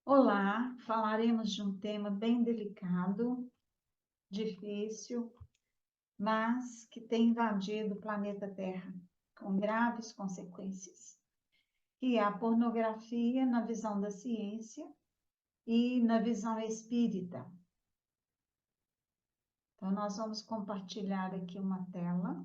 Olá, falaremos de um tema bem delicado, difícil, mas que tem invadido o planeta Terra com graves consequências, que é a pornografia na visão da ciência e na visão espírita. Então, nós vamos compartilhar aqui uma tela.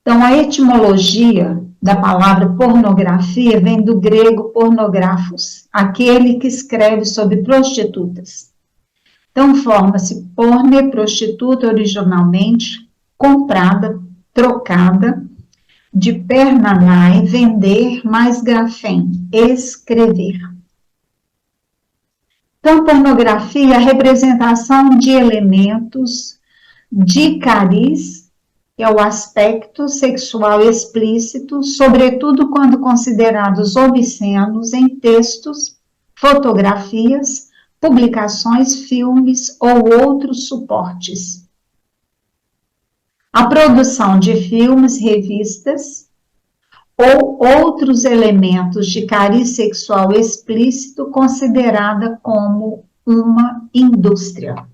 Então, a etimologia da palavra pornografia vem do grego pornógrafos, aquele que escreve sobre prostitutas. Então, forma-se porne, prostituta, originalmente comprada, trocada, de pernanai, vender, mais grafém, escrever. Então, pornografia é a representação de elementos de cariz, que é o aspecto sexual explícito, sobretudo quando considerados obscenos em textos, fotografias, publicações, filmes ou outros suportes. A produção de filmes, revistas ou outros elementos de cariz sexual explícito considerada como uma indústria.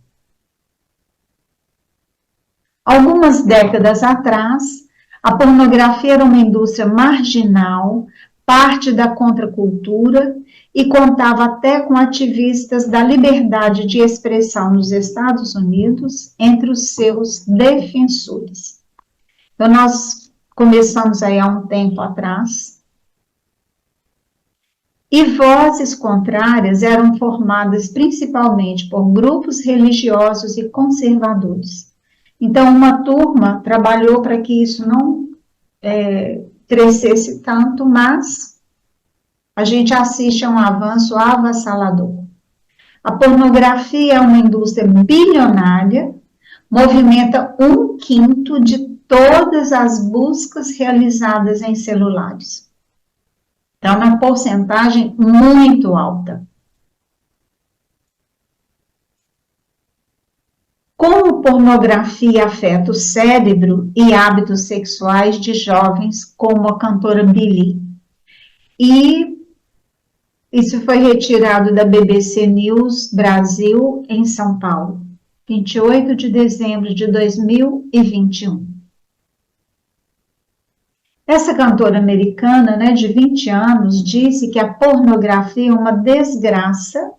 Algumas décadas atrás, a pornografia era uma indústria marginal, parte da contracultura e contava até com ativistas da liberdade de expressão nos Estados Unidos entre os seus defensores. Então, nós começamos aí há um tempo atrás, e vozes contrárias eram formadas principalmente por grupos religiosos e conservadores. Então, uma turma trabalhou para que isso não crescesse tanto, mas a gente assiste a um avanço avassalador. A pornografia é uma indústria bilionária, movimenta 1/5 de todas as buscas realizadas em celulares. Então, uma porcentagem muito alta. Como pornografia afeta o cérebro e hábitos sexuais de jovens, como a cantora Billie. E isso foi retirado da BBC News Brasil, em São Paulo, 28 de dezembro de 2021. Essa cantora americana, de 20 anos, disse que a pornografia é uma desgraça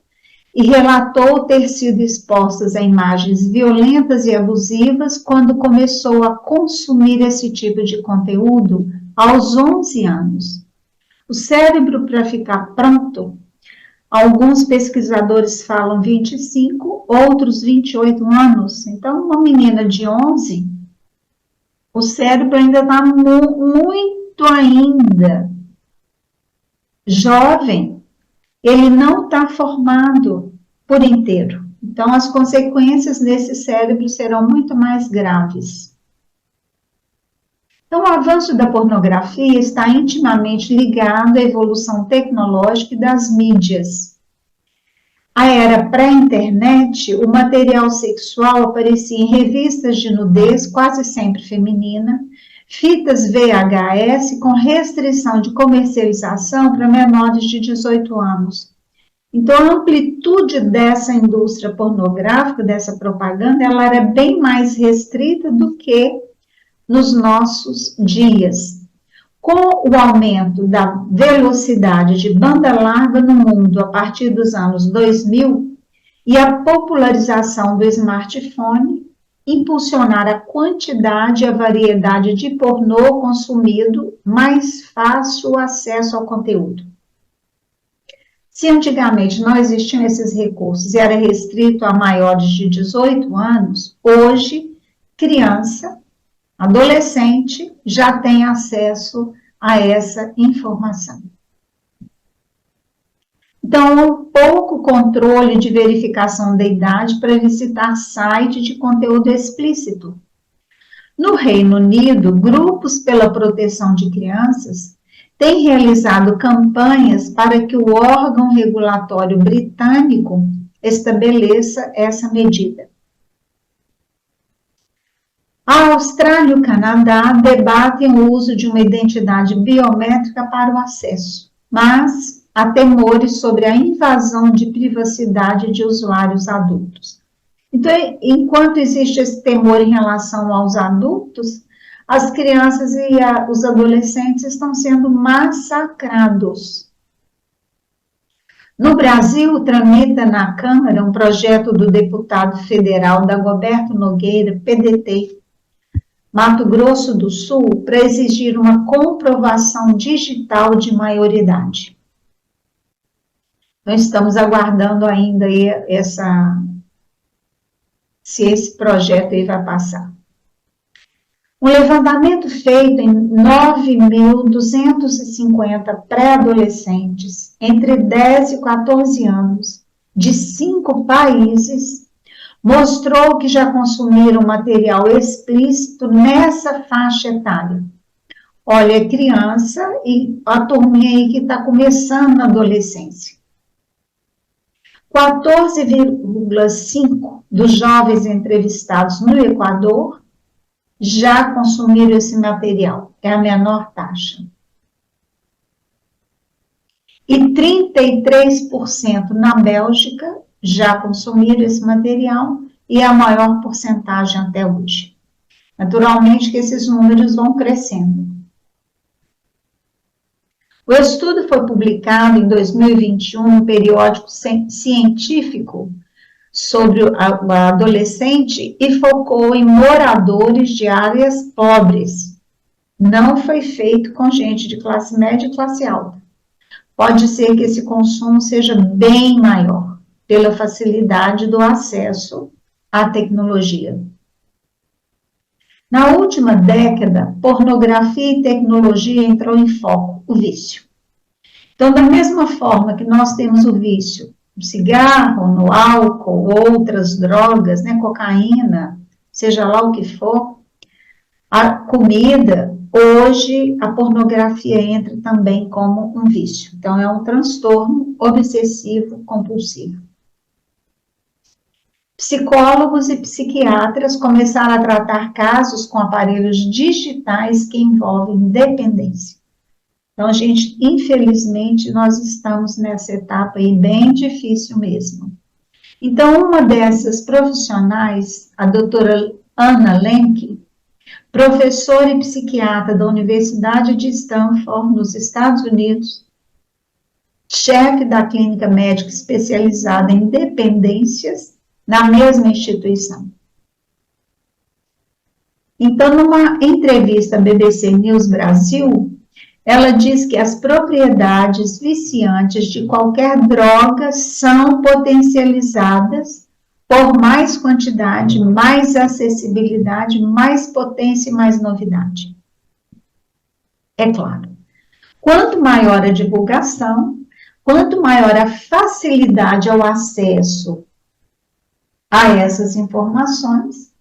e relatou ter sido exposta a imagens violentas e abusivas quando começou a consumir esse tipo de conteúdo aos 11 anos. O cérebro, para ficar pronto, alguns pesquisadores falam 25, outros 28 anos. Então, uma menina de 11, o cérebro ainda está muito ainda jovem. Ele não está formado por inteiro. Então, as consequências nesse cérebro serão muito mais graves. Então, o avanço da pornografia está intimamente ligado à evolução tecnológica e das mídias. A era pré-internet, o material sexual aparecia em revistas de nudez, quase sempre feminina, fitas VHS com restrição de comercialização para menores de 18 anos. Então, a amplitude dessa indústria pornográfica, dessa propaganda, ela era bem mais restrita do que nos nossos dias. Com o aumento da velocidade de banda larga no mundo a partir dos anos 2000 e a popularização do smartphone, impulsionar a quantidade e a variedade de pornô consumido, mais fácil acesso ao conteúdo. Se antigamente não existiam esses recursos e era restrito a maiores de 18 anos, hoje, criança, adolescente, já tem acesso a essa informação. Então, pouco controle de verificação da idade para visitar site de conteúdo explícito. No Reino Unido, grupos pela proteção de crianças têm realizado campanhas para que o órgão regulatório britânico estabeleça essa medida. A Austrália e o Canadá debatem o uso de uma identidade biométrica para o acesso, mas há temores sobre a invasão de privacidade de usuários adultos. Então, enquanto existe esse temor em relação aos adultos, as crianças e os adolescentes estão sendo massacrados. No Brasil, tramita na Câmara um projeto do deputado federal Dagoberto Nogueira, PDT, Mato Grosso do Sul, para exigir uma comprovação digital de maioridade. Então, estamos aguardando ainda se esse projeto aí vai passar. Um levantamento feito em 9.250 pré-adolescentes entre 10 e 14 anos, de 5 países, mostrou que já consumiram material explícito nessa faixa etária. Olha, é criança e a turminha aí que está começando na adolescência. 14,5% dos jovens entrevistados no Equador já consumiram esse material, é a menor taxa. E 33% na Bélgica já consumiram esse material e é a maior porcentagem até hoje. Naturalmente que esses números vão crescendo. O estudo foi publicado em 2021 no periódico científico sobre o adolescente e focou em moradores de áreas pobres. Não foi feito com gente de classe média e classe alta. Pode ser que esse consumo seja bem maior, pela facilidade do acesso à tecnologia. Na última década, pornografia e tecnologia entrou em foco, o vício. Então, da mesma forma que nós temos o vício no cigarro, no álcool, outras drogas, né, cocaína, seja lá o que for, a comida, hoje a pornografia entra também como um vício. Então, é um transtorno obsessivo compulsivo. Psicólogos e psiquiatras começaram a tratar casos com aparelhos digitais que envolvem dependência. Então, gente, infelizmente, nós estamos nessa etapa aí bem difícil mesmo. Então, uma dessas profissionais, a doutora Anna Lenk, professora e psiquiatra da Universidade de Stanford, nos Estados Unidos, chefe da clínica médica especializada em dependências, na mesma instituição. Então, numa entrevista à BBC News Brasil, ela diz que as propriedades viciantes de qualquer droga são potencializadas por mais quantidade, mais acessibilidade, mais potência e mais novidade. É claro, quanto maior a divulgação, quanto maior a facilidade ao acesso a essas informações,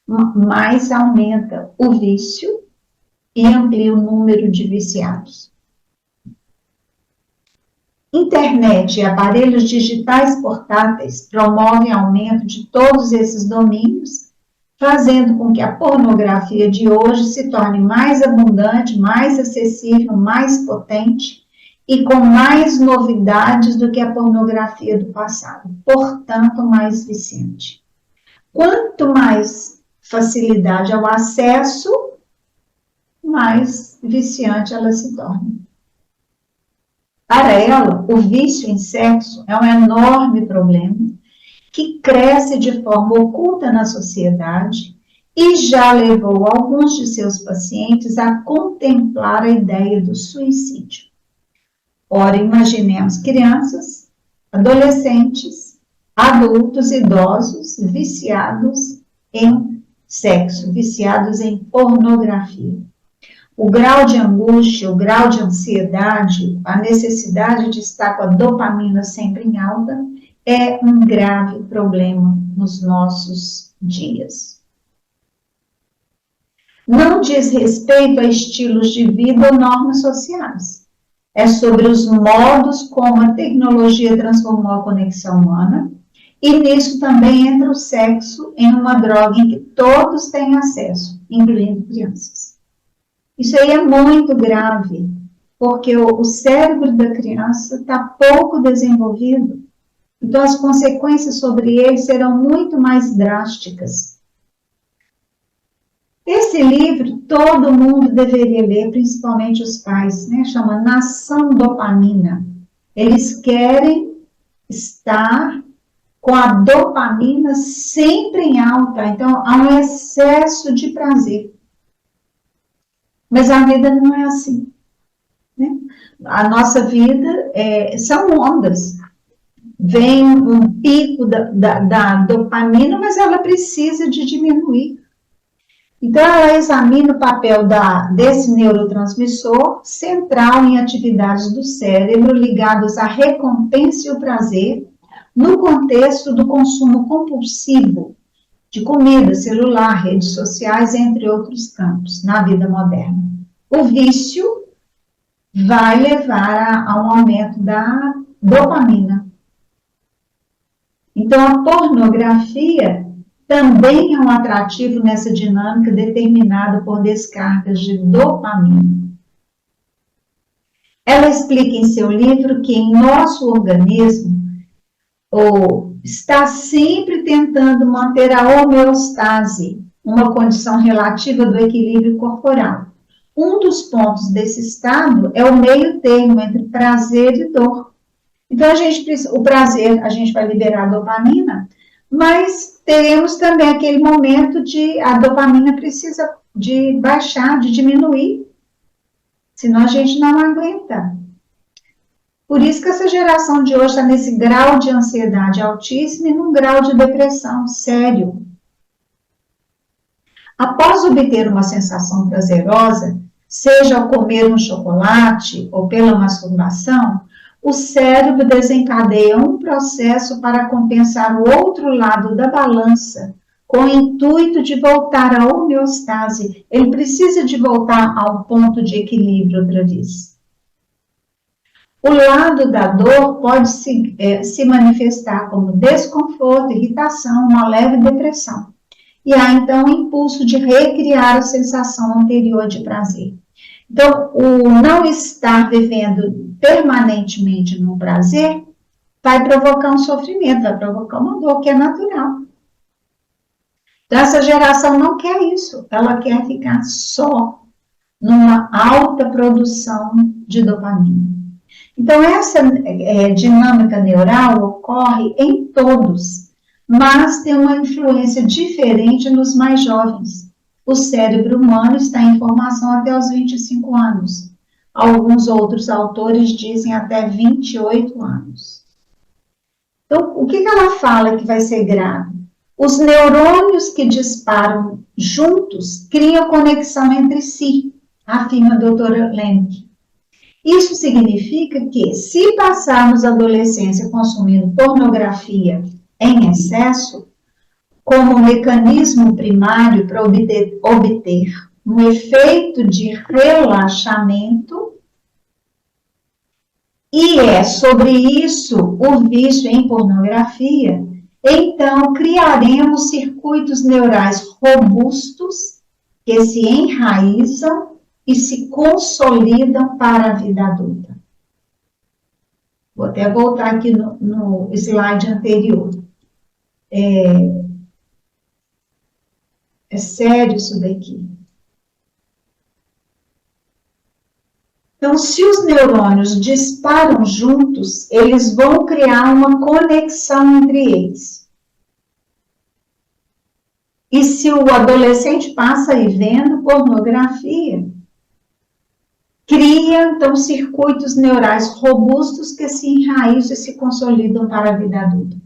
mais aumenta o vício e amplia o número de viciados. Internet e aparelhos digitais portáteis promovem aumento de todos esses domínios, fazendo com que a pornografia de hoje se torne mais abundante, mais acessível, mais potente e com mais novidades do que a pornografia do passado, portanto, mais viciante. Quanto mais facilidade ao acesso, mais viciante ela se torna. Para ela, o vício em sexo é um enorme problema que cresce de forma oculta na sociedade e já levou alguns de seus pacientes a contemplar a ideia do suicídio. Ora, imaginemos crianças, adolescentes, adultos, idosos, viciados em sexo, viciados em pornografia. O grau de angústia, o grau de ansiedade, a necessidade de estar com a dopamina sempre em alta, é um grave problema nos nossos dias. Não diz respeito a estilos de vida ou normas sociais. É sobre os modos como a tecnologia transformou a conexão humana E nisso também entra o sexo em uma droga em que todos têm acesso, incluindo crianças. Isso aí é muito grave, porque o cérebro da criança está pouco desenvolvido. Então, as consequências sobre ele serão muito mais drásticas. Esse livro todo mundo deveria ler, principalmente os pais, né? Chama Nação Dopamina. Eles querem estar com a dopamina sempre em alta, então há um excesso de prazer. Mas a vida não é assim, né? A nossa vida são ondas. Vem um pico da dopamina, mas ela precisa de diminuir. Então, ela examina o papel desse neurotransmissor central em atividades do cérebro ligadas à recompensa e o prazer, no contexto do consumo compulsivo de comida, celular, redes sociais, entre outros campos, na vida moderna. O vício vai levar a um aumento da dopamina. Então, a pornografia também é um atrativo nessa dinâmica determinada por descargas de dopamina. Ela explica em seu livro que em nosso organismo está sempre tentando manter a homeostase, uma condição relativa do equilíbrio corporal. Um dos pontos desse estado é o meio termo entre prazer e dor. Então, o prazer, a gente vai liberar a dopamina, mas teremos também aquele momento de a dopamina precisa de baixar, de diminuir, senão a gente não aguenta. Por isso que essa geração de hoje está nesse grau de ansiedade altíssimo e num grau de depressão sério. Após obter uma sensação prazerosa, seja ao comer um chocolate ou pela masturbação, o cérebro desencadeia um processo para compensar o outro lado da balança, com o intuito de voltar à homeostase. Ele precisa de voltar ao ponto de equilíbrio outra vez. O lado da dor pode se manifestar como desconforto, irritação, uma leve depressão. E há, então, o impulso de recriar a sensação anterior de prazer. Então, o não estar vivendo permanentemente no prazer vai provocar um sofrimento, vai provocar uma dor que é natural. Então, essa geração não quer isso, ela quer ficar só numa alta produção de dopamina. Então, essa dinâmica neural ocorre em todos, mas tem uma influência diferente nos mais jovens. O cérebro humano está em formação até os 25 anos. Alguns outros autores dizem até 28 anos. Então, o que ela fala que vai ser grave? Os neurônios que disparam juntos criam conexão entre si, afirma a doutora Lemke. Isso significa que, se passarmos a adolescência consumindo pornografia em excesso, como mecanismo primário para obter um efeito de relaxamento, e é sobre isso o vício em pornografia, então criaremos circuitos neurais robustos que se enraizam e se consolidam para a vida adulta. Vou até voltar aqui no slide anterior. É sério isso daqui. Então, se os neurônios disparam juntos, eles vão criar uma conexão entre eles. E se o adolescente passa aí vendo pornografia, cria, então, circuitos neurais robustos que se enraizam e se consolidam para a vida adulta.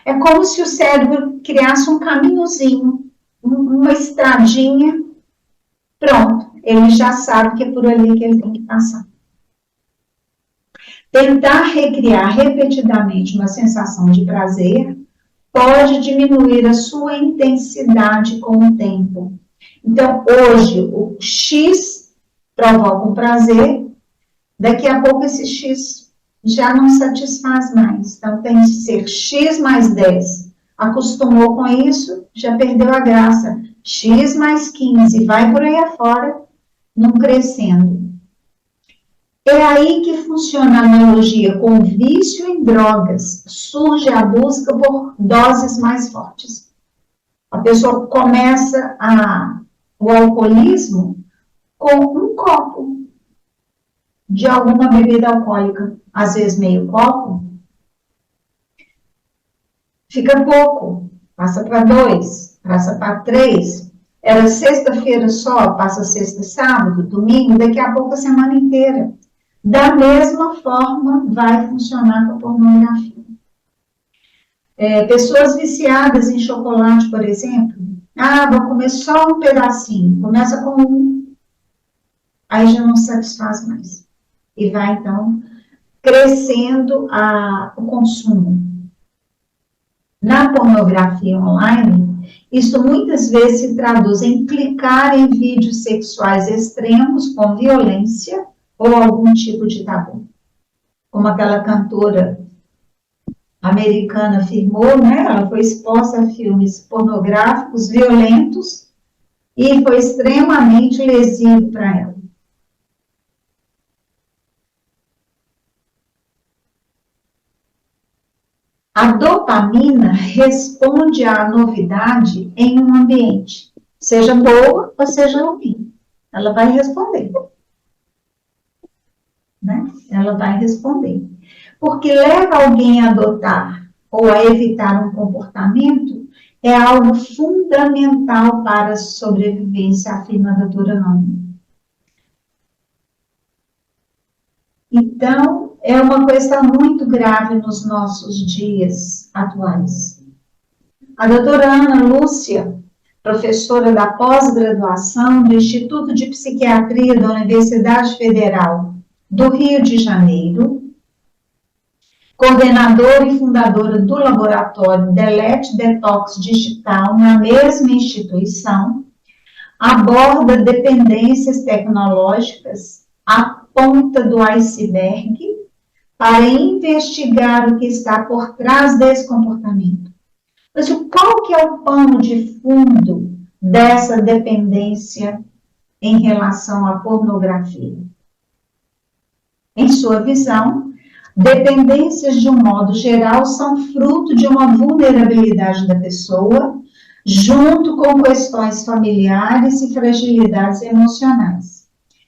É como se o cérebro criasse um caminhozinho, uma estradinha, pronto, ele já sabe que é por ali que ele tem que passar. Tentar recriar repetidamente uma sensação de prazer pode diminuir a sua intensidade com o tempo. Então, hoje, o X provoca um prazer, daqui a pouco esse X já não satisfaz mais. Então, tem que ser x mais 10. Acostumou com isso, já perdeu a graça. X mais 15, vai por aí afora, não crescendo. É aí que funciona a analogia com o vício em drogas. Surge a busca por doses mais fortes. A pessoa começa o alcoolismo com um copo de alguma bebida alcoólica, às vezes meio copo, fica pouco, passa para 2, passa para 3, era sexta-feira só, passa sexta, sábado, domingo, daqui a pouco a semana inteira. Da mesma forma vai funcionar com a pornografia. Pessoas viciadas em chocolate, por exemplo, vou comer só um pedacinho, começa com um, aí já não satisfaz mais. E vai, então, crescendo o consumo. Na pornografia online, isso muitas vezes se traduz em clicar em vídeos sexuais extremos com violência ou algum tipo de tabu. Como aquela cantora americana afirmou, né? Ela foi exposta a filmes pornográficos, violentos, e foi extremamente lesivo para ela. A dopamina responde à novidade em um ambiente, seja boa ou seja ruim. Ela vai responder. Né? Ela vai responder. Porque leva alguém a adotar ou a evitar um comportamento é algo fundamental para a sobrevivência, afirma a doutora Ana. Então, é uma questão muito grave nos nossos dias atuais. A doutora Ana Lúcia, professora da pós-graduação do Instituto de Psiquiatria da Universidade Federal do Rio de Janeiro, coordenadora e fundadora do laboratório Delete Detox Digital na mesma instituição, aborda dependências tecnológicas à ponta do iceberg para investigar o que está por trás desse comportamento. Mas qual que é o pano de fundo dessa dependência em relação à pornografia? Em sua visão, dependências de um modo geral são fruto de uma vulnerabilidade da pessoa, junto com questões familiares e fragilidades emocionais.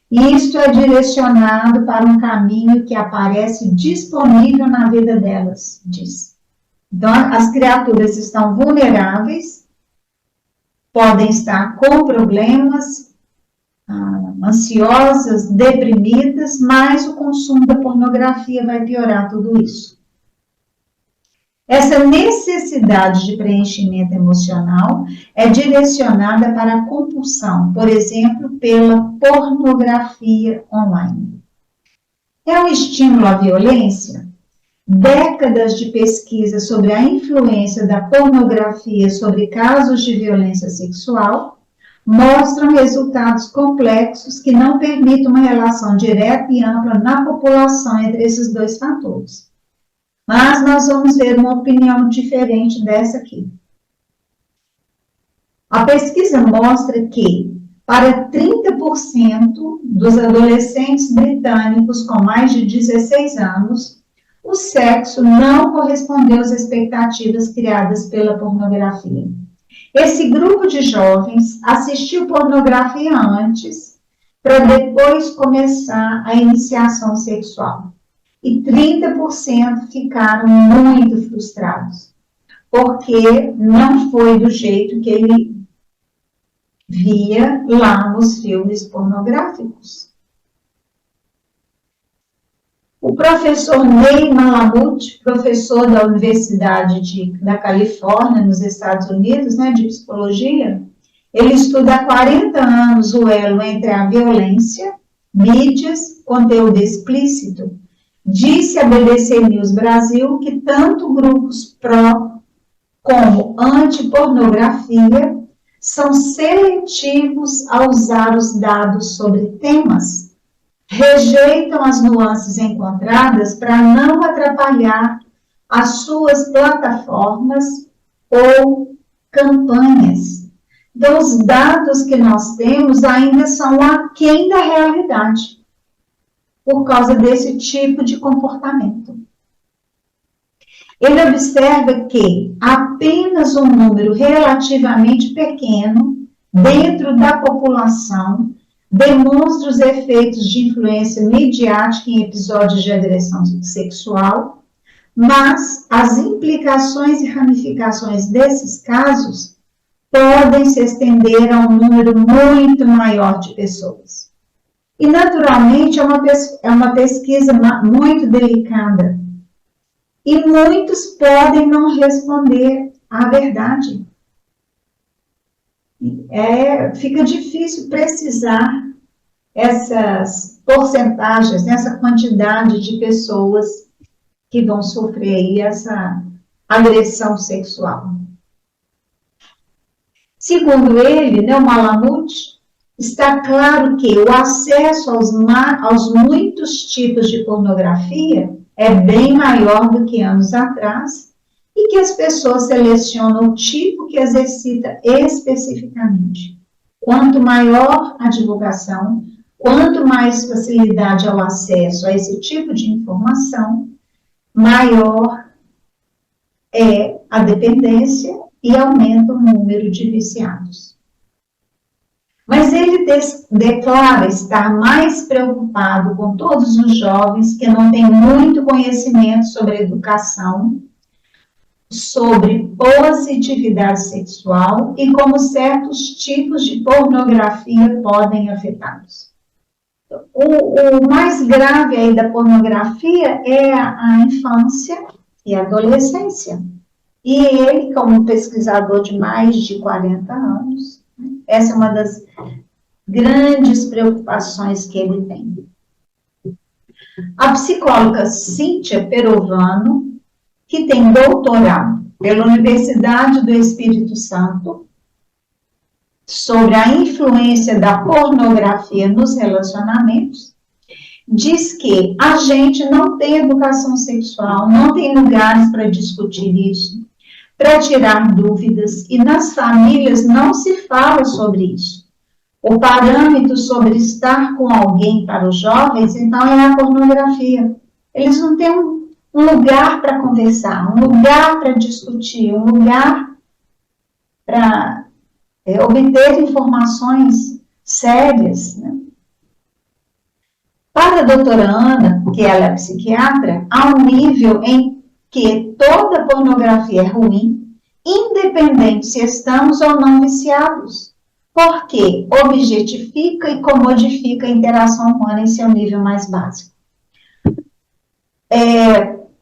Isto é direcionado para um caminho que aparece disponível na vida delas, diz. Então, as criaturas estão vulneráveis, podem estar com problemas, ansiosas, deprimidas, mas o consumo da pornografia vai piorar tudo isso. Essa necessidade de preenchimento emocional é direcionada para a compulsão, por exemplo, pela pornografia online. É um estímulo à violência? Décadas de pesquisa sobre a influência da pornografia sobre casos de violência sexual mostram resultados complexos que não permitem uma relação direta e ampla na população entre esses dois fatores. Mas nós vamos ver uma opinião diferente dessa aqui. A pesquisa mostra que, para 30% dos adolescentes britânicos com mais de 16 anos, o sexo não correspondeu às expectativas criadas pela pornografia. Esse grupo de jovens assistiu pornografia antes, para depois começar a iniciação sexual. E 30% ficaram muito frustrados, porque não foi do jeito que ele via lá nos filmes pornográficos. O professor Ney Malamud, professor da Universidade da Califórnia, nos Estados Unidos, né, de psicologia, ele estuda há 40 anos o elo entre a violência, mídias, conteúdo explícito. Disse a BBC News Brasil que tanto grupos pró como anti-pornografia são seletivos a usar os dados sobre temas rejeitam as nuances encontradas para não atrapalhar as suas plataformas ou campanhas. Então, os dados que nós temos ainda são aquém da realidade, por causa desse tipo de comportamento. Ele observa que apenas um número relativamente pequeno, dentro da população, demonstra os efeitos de influência midiática em episódios de agressão sexual, mas as implicações e ramificações desses casos podem se estender a um número muito maior de pessoas. E, naturalmente, é uma pesquisa muito delicada. E muitos podem não responder à verdade. Fica difícil precisar essas porcentagens, essa quantidade de pessoas que vão sofrer aí essa agressão sexual. Segundo ele, o Malamud, está claro que o acesso aos muitos tipos de pornografia é bem maior do que anos atrás e que as pessoas selecionam o tipo que as excita especificamente. Quanto maior a divulgação, quanto mais facilidade ao acesso a esse tipo de informação, maior é a dependência e aumenta o número de viciados. Mas ele declara estar mais preocupado com todos os jovens que não têm muito conhecimento sobre educação, sobre positividade sexual e como certos tipos de pornografia podem afetá-los. O mais grave aí da pornografia é a infância e a adolescência. E ele, como pesquisador de mais de 40 anos, essa é uma das grandes preocupações que ele tem. A psicóloga Cíntia Perovano, que tem doutorado pela Universidade do Espírito Santo sobre a influência da pornografia nos relacionamentos, diz que a gente não tem educação sexual, não tem lugares para discutir isso, para tirar dúvidas, e nas famílias não se fala sobre isso. O parâmetro sobre estar com alguém para os jovens, então, é a pornografia. Eles não têm um lugar para conversar, um lugar para discutir, um lugar para obter informações sérias, né? Para a doutora Ana, que ela é psiquiatra, há um nível em que toda pornografia é ruim, independente se estamos ou não viciados, porque objetifica e comodifica a interação humana em seu nível mais básico.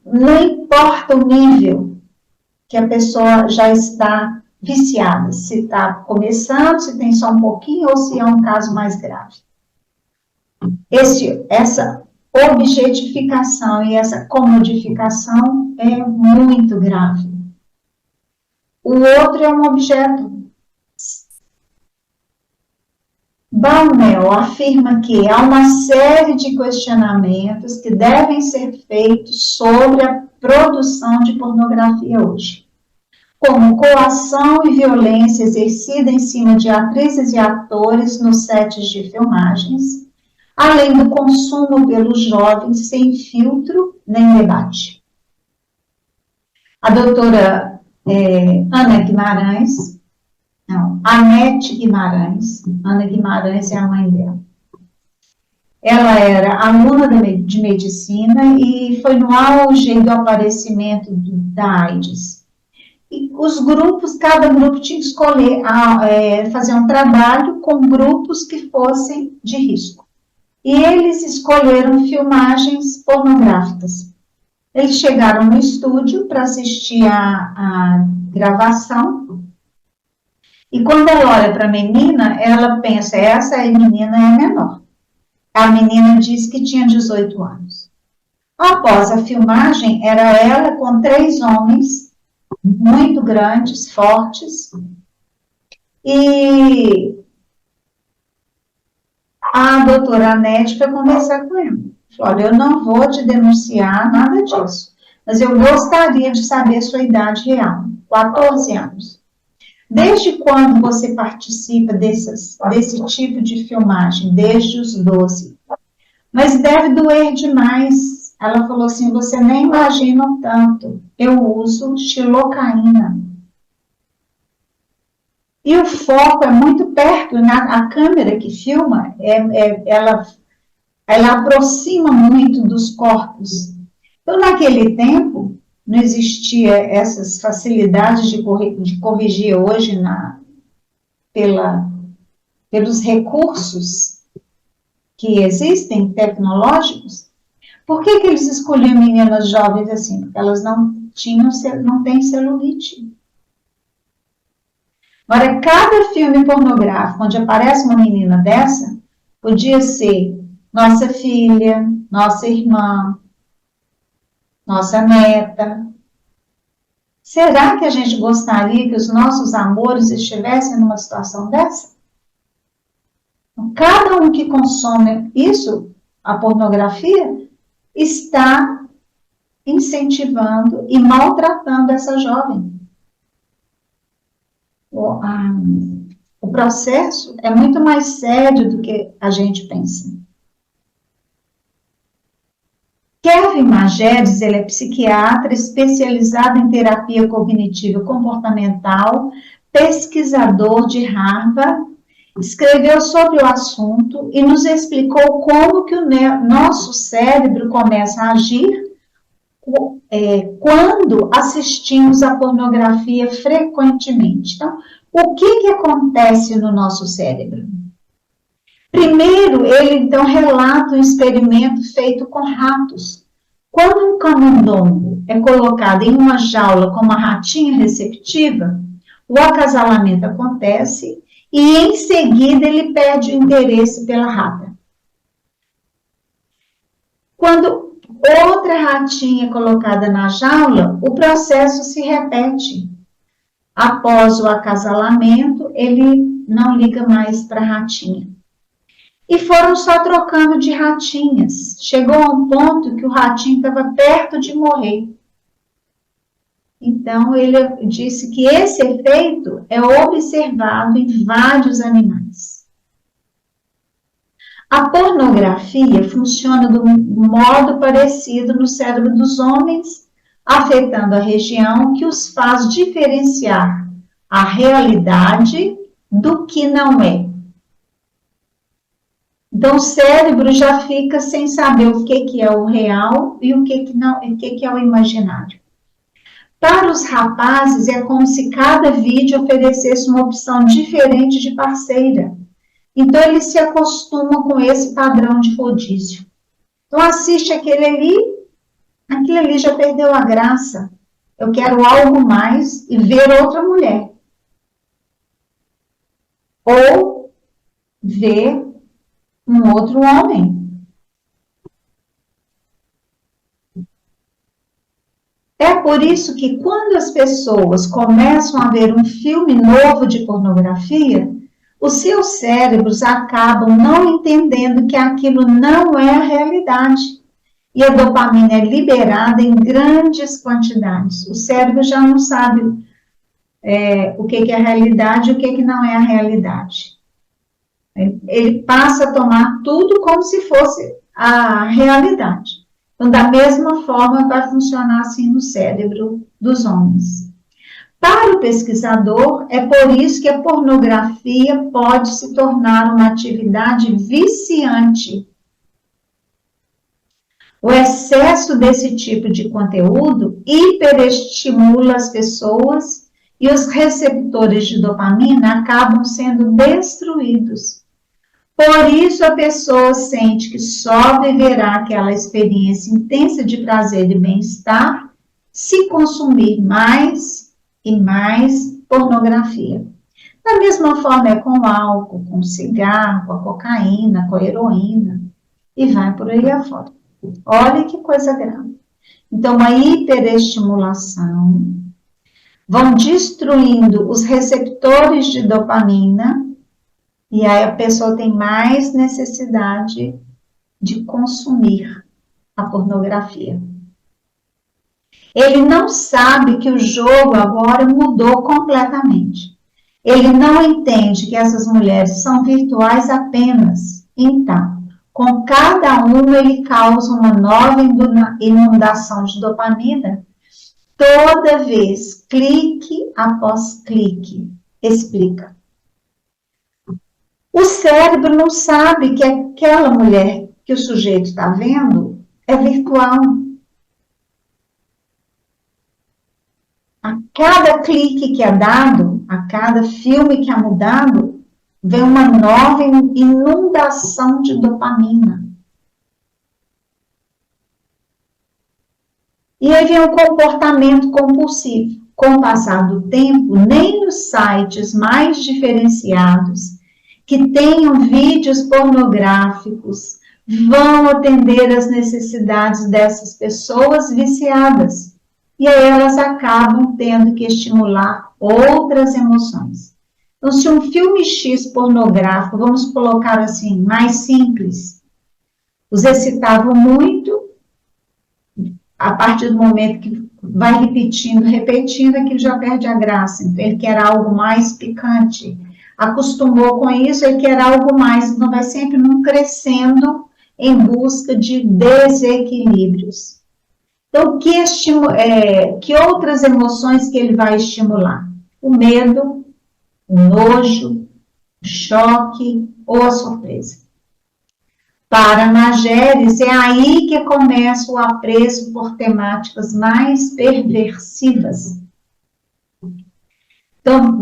Não importa o nível que a pessoa já está viciada, se está começando, se tem só um pouquinho ou se é um caso mais grave. Essa objetificação e essa comodificação é muito grave. O outro é um objeto. Baumel afirma que há uma série de questionamentos que devem ser feitos sobre a produção de pornografia hoje, como coação e violência exercida em cima de atrizes e atores nos sets de filmagens, além do consumo pelos jovens sem filtro nem debate. A doutora Ana Guimarães, Anete Guimarães, Ana Guimarães é a mãe dela. Ela era aluna de medicina e foi no auge do aparecimento da AIDS. E os grupos, cada grupo tinha que escolher, fazer um trabalho com grupos que fossem de risco. E eles escolheram filmagens pornográficas. Eles chegaram no estúdio para assistir a gravação. E quando ela olha para a menina, ela pensa, essa menina é menor. A menina diz que tinha 18 anos. Após a filmagem, era ela com 3 homens muito grandes, fortes, e A doutora Anete foi conversar com ele. Falou, olha, eu não vou te denunciar nada disso, mas eu gostaria de saber a sua idade real, 14 anos. Desde quando você participa desse tipo de filmagem? Desde os 12. Mas deve doer demais. Ela falou assim, você nem imagina o tanto. Eu uso xilocaína. E o foco é muito perto, a câmera que filma, ela aproxima muito dos corpos. Então, naquele tempo, não existia essas facilidades de corrigir hoje pelos recursos que existem, tecnológicos. Por que eles escolhiam meninas jovens assim? Porque elas não têm celulite. Agora, cada filme pornográfico onde aparece uma menina dessa, podia ser nossa filha, nossa irmã, nossa neta. Será que a gente gostaria que os nossos amores estivessem numa situação dessa? Cada um que consome isso, a pornografia, está incentivando e maltratando essa jovem. O processo é muito mais sério do que a gente pensa. Kevin Mageres, ele é psiquiatra especializado em terapia cognitiva comportamental, pesquisador de Harvard, escreveu sobre o assunto e nos explicou como que o nosso cérebro começa a agir quando assistimos a pornografia frequentemente. Então, o que acontece no nosso cérebro? Primeiro, ele então relata um experimento feito com ratos. Quando um camundongo é colocado em uma jaula com uma ratinha receptiva, o acasalamento acontece e em seguida ele perde o interesse pela rata. Quando outra ratinha é colocada na jaula, o processo se repete. Após o acasalamento, ele não liga mais para a ratinha. E foram só trocando de ratinhas. Chegou a um ponto que o ratinho estava perto de morrer. Então, ele disse que esse efeito é observado em vários animais. A pornografia funciona de um modo parecido no cérebro dos homens, afetando a região que os faz diferenciar a realidade do que não é. Então, o cérebro já fica sem saber o que é o real e o que é o imaginário. Para os rapazes, é como se cada vídeo oferecesse uma opção diferente de parceira. Então, eles se acostumam com esse padrão de rodízio. Então, assiste aquele ali já perdeu a graça. Eu quero algo mais e ver outra mulher. Ou ver um outro homem. É por isso que quando as pessoas começam a ver um filme novo de pornografia, os seus cérebros acabam não entendendo que aquilo não é a realidade. E a dopamina é liberada em grandes quantidades. O cérebro já não sabe o que é a realidade e o que não é a realidade. Ele passa a tomar tudo como se fosse a realidade. Então, da mesma forma, vai funcionar assim no cérebro dos homens. Para o pesquisador, é por isso que a pornografia pode se tornar uma atividade viciante. O excesso desse tipo de conteúdo hiperestimula as pessoas e os receptores de dopamina acabam sendo destruídos. Por isso, a pessoa sente que só viverá aquela experiência intensa de prazer e bem-estar se consumir mais e mais pornografia. Da mesma forma é com o álcool, com o cigarro, com a cocaína, com a heroína, e vai por aí afora. Olha que coisa grave. Então, a hiperestimulação vão destruindo os receptores de dopamina E aí a pessoa tem mais necessidade de consumir a pornografia. Ele não sabe que o jogo agora mudou completamente. Ele não entende que essas mulheres são virtuais apenas. Então, com cada uma ele causa uma nova inundação de dopamina toda vez, clique após clique. Explica. O cérebro não sabe que aquela mulher que o sujeito está vendo é virtual. A cada clique que é dado, a cada filme que é mudado, vem uma nova inundação de dopamina. E aí vem um comportamento compulsivo. Com o passar do tempo, nem os sites mais diferenciados, que tenham vídeos pornográficos, vão atender às necessidades dessas pessoas viciadas. E aí elas acabam tendo que estimular outras emoções. Então, se um filme X pornográfico, vamos colocar assim, mais simples, os excitavam muito, a partir do momento que vai repetindo, aquilo já perde a graça. Então, ele quer algo mais picante. Acostumou com isso, ele quer algo mais. Então, vai sempre crescendo em busca de desequilíbrios. Então, que outras emoções que ele vai estimular? O medo, o nojo, o choque ou a surpresa. Para Nageres, é aí que começa o apreço por temáticas mais perversivas. Então,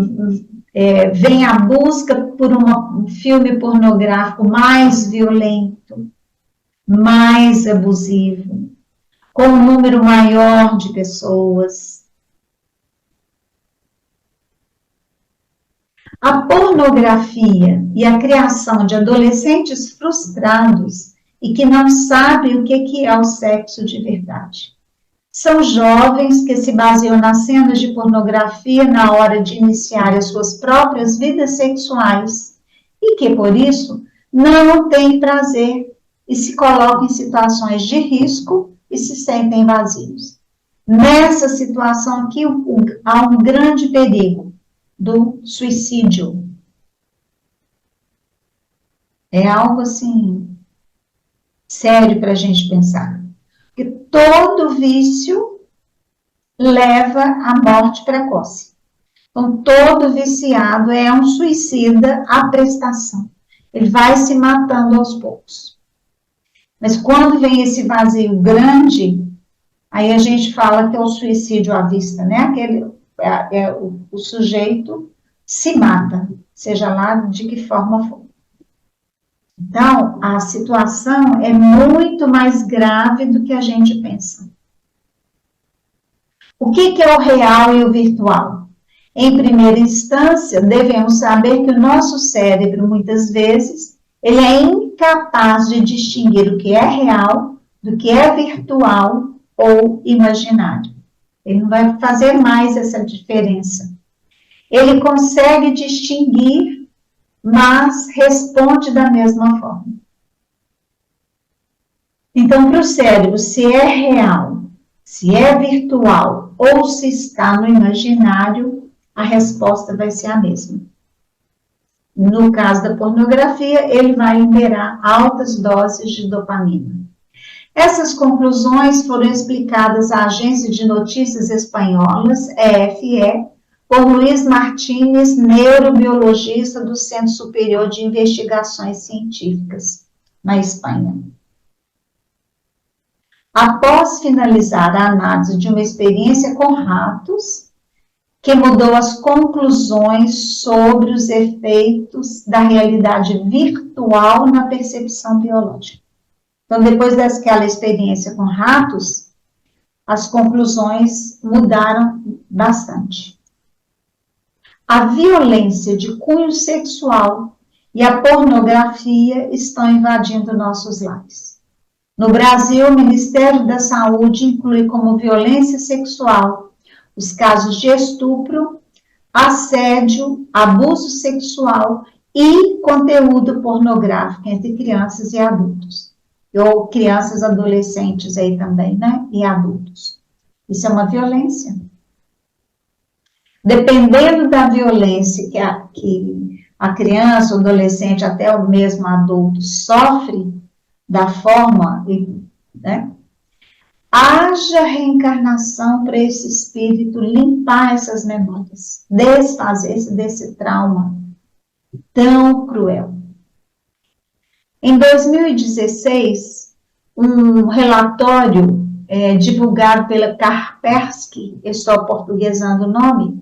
vem a busca por um filme pornográfico mais violento, mais abusivo, com um número maior de pessoas. A pornografia e a criação de adolescentes frustrados e que não sabem o que é o sexo de verdade. São jovens que se baseiam nas cenas de pornografia na hora de iniciar as suas próprias vidas sexuais e que, por isso, não têm prazer e se colocam em situações de risco e se sentem vazios. Nessa situação aqui, há um grande perigo do suicídio. É algo, assim, sério para a gente pensar. Porque todo vício leva à morte precoce. Então, todo viciado é um suicida à prestação. Ele vai se matando aos poucos. Mas quando vem esse vazio grande, aí a gente fala que é o suicídio à vista, né? O sujeito se mata, seja lá de que forma for. Então, a situação é muito mais grave do que a gente pensa. O que é o real e o virtual? Em primeira instância, devemos saber que o nosso cérebro, muitas vezes, ele é incapaz de distinguir o que é real do que é virtual ou imaginário. Ele não vai fazer mais essa diferença. Ele consegue distinguir, mas responde da mesma forma. Então, para o cérebro, se é real, se é virtual ou se está no imaginário, a resposta vai ser a mesma. No caso da pornografia, ele vai liberar altas doses de dopamina. Essas conclusões foram explicadas à agência de notícias espanholas, EFE, por Luiz Martínez, neurobiologista do Centro Superior de Investigações Científicas, na Espanha. Após finalizar a análise de uma experiência com ratos, que mudou as conclusões sobre os efeitos da realidade virtual na percepção biológica. Então, depois daquela experiência com ratos, as conclusões mudaram bastante. A violência de cunho sexual e a pornografia estão invadindo nossos lares. No Brasil, o Ministério da Saúde inclui como violência sexual os casos de estupro, assédio, abuso sexual e conteúdo pornográfico entre crianças e adultos, ou crianças, adolescentes aí também, né, e adultos. Isso é uma violência. Dependendo da violência que a criança, o adolescente, até o mesmo adulto sofre, da forma, né, haja reencarnação para esse espírito limpar essas memórias, desfazer-se desse trauma tão cruel. Em 2016, um relatório divulgado pela Kaspersky, estou aportuguesando o nome,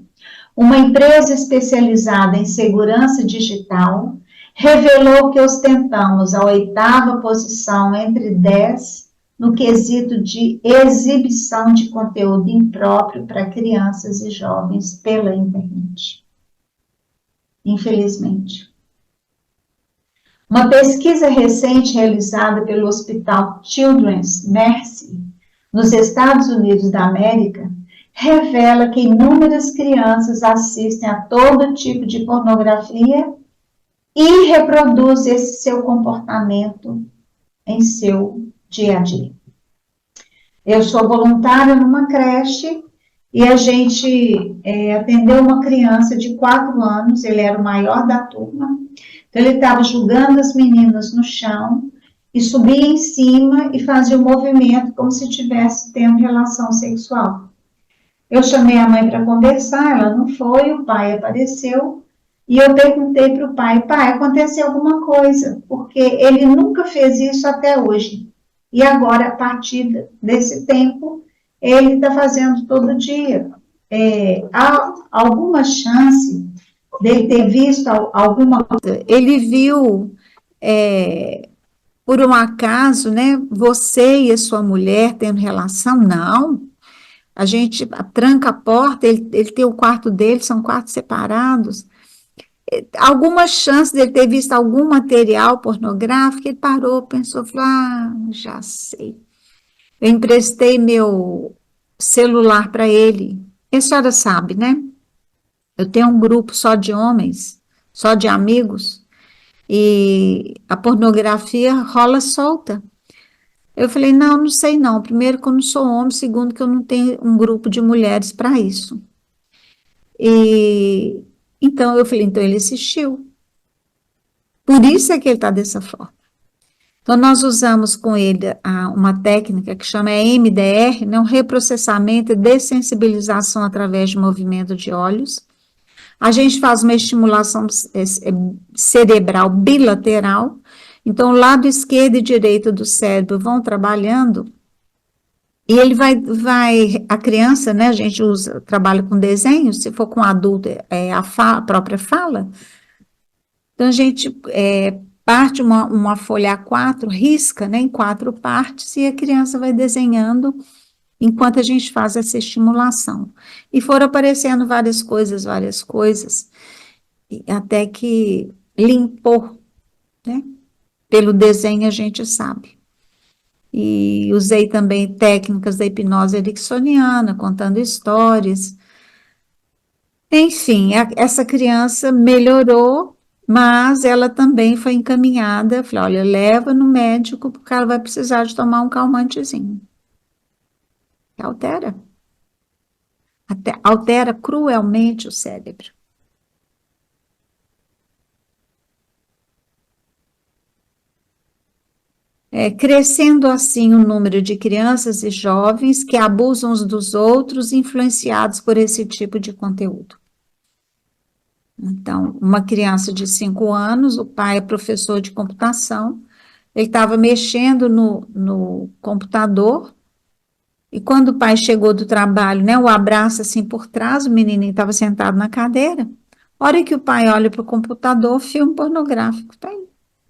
uma empresa especializada em segurança digital, revelou que ostentamos a 8ª posição entre 10 no quesito de exibição de conteúdo impróprio para crianças e jovens pela internet. Infelizmente. Uma pesquisa recente realizada pelo Hospital Children's Mercy, nos Estados Unidos da América, revela que inúmeras crianças assistem a todo tipo de pornografia e reproduzem esse seu comportamento em seu dia a dia. Eu sou voluntária numa creche e a gente atendeu uma criança de 4 anos, ele era o maior da turma, então ele estava jogando as meninas no chão e subia em cima e fazia um movimento como se estivesse tendo relação sexual. Eu chamei a mãe para conversar, ela não foi, o pai apareceu, e eu perguntei para o pai, aconteceu alguma coisa, porque ele nunca fez isso até hoje, e agora, a partir desse tempo, ele está fazendo todo dia. Há alguma chance dele ter visto alguma coisa? Ele viu, por um acaso, né, você e a sua mulher tendo relação? Não. A gente tranca a porta, ele tem o quarto dele, são quartos separados. Alguma chance dele ter visto algum material pornográfico, ele parou, pensou, falou, já sei. Eu emprestei meu celular para ele. E a senhora sabe, né? Eu tenho um grupo só de homens, só de amigos, e a pornografia rola solta. Eu falei, não sei não. Primeiro que eu não sou homem, segundo que eu não tenho um grupo de mulheres para isso. E então eu falei, então ele assistiu. Por isso é que ele está dessa forma. Então nós usamos com ele uma técnica que chama MDR, né, um reprocessamento e dessensibilização através de movimento de olhos. A gente faz uma estimulação cerebral bilateral. Então, o lado esquerdo e direito do cérebro vão trabalhando e ele a criança, né, a gente trabalha com desenho, se for com adulto, a própria fala. Então, a gente parte uma folha A4, risca, né, em 4 partes e a criança vai desenhando enquanto a gente faz essa estimulação. E foram aparecendo várias coisas, até que limpou, né? Pelo desenho a gente sabe. E usei também técnicas da hipnose ericksoniana, contando histórias. Enfim, essa criança melhorou, mas ela também foi encaminhada. Falei, olha, leva no médico, porque ela vai precisar de tomar um calmantezinho. Altera. Altera cruelmente o cérebro. Crescendo assim o número de crianças e jovens que abusam uns dos outros, influenciados por esse tipo de conteúdo. Então, uma criança de 5 anos, o pai é professor de computação, ele estava mexendo no computador, e quando o pai chegou do trabalho, né, o abraça assim por trás, o menininho estava sentado na cadeira, a hora que o pai olha para o computador, filme pornográfico, tá aí.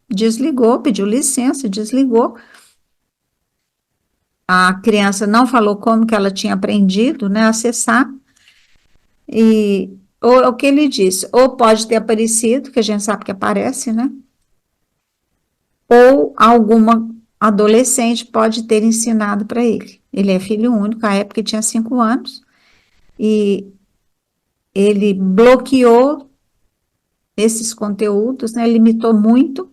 Desligou, pediu licença, desligou. A criança não falou como que ela tinha aprendido, né, a acessar, e o que ele disse, ou pode ter aparecido, que a gente sabe que aparece, né, ou alguma adolescente pode ter ensinado para ele. Ele é filho único, à época ele tinha 5 anos, e ele bloqueou esses conteúdos, né, limitou muito,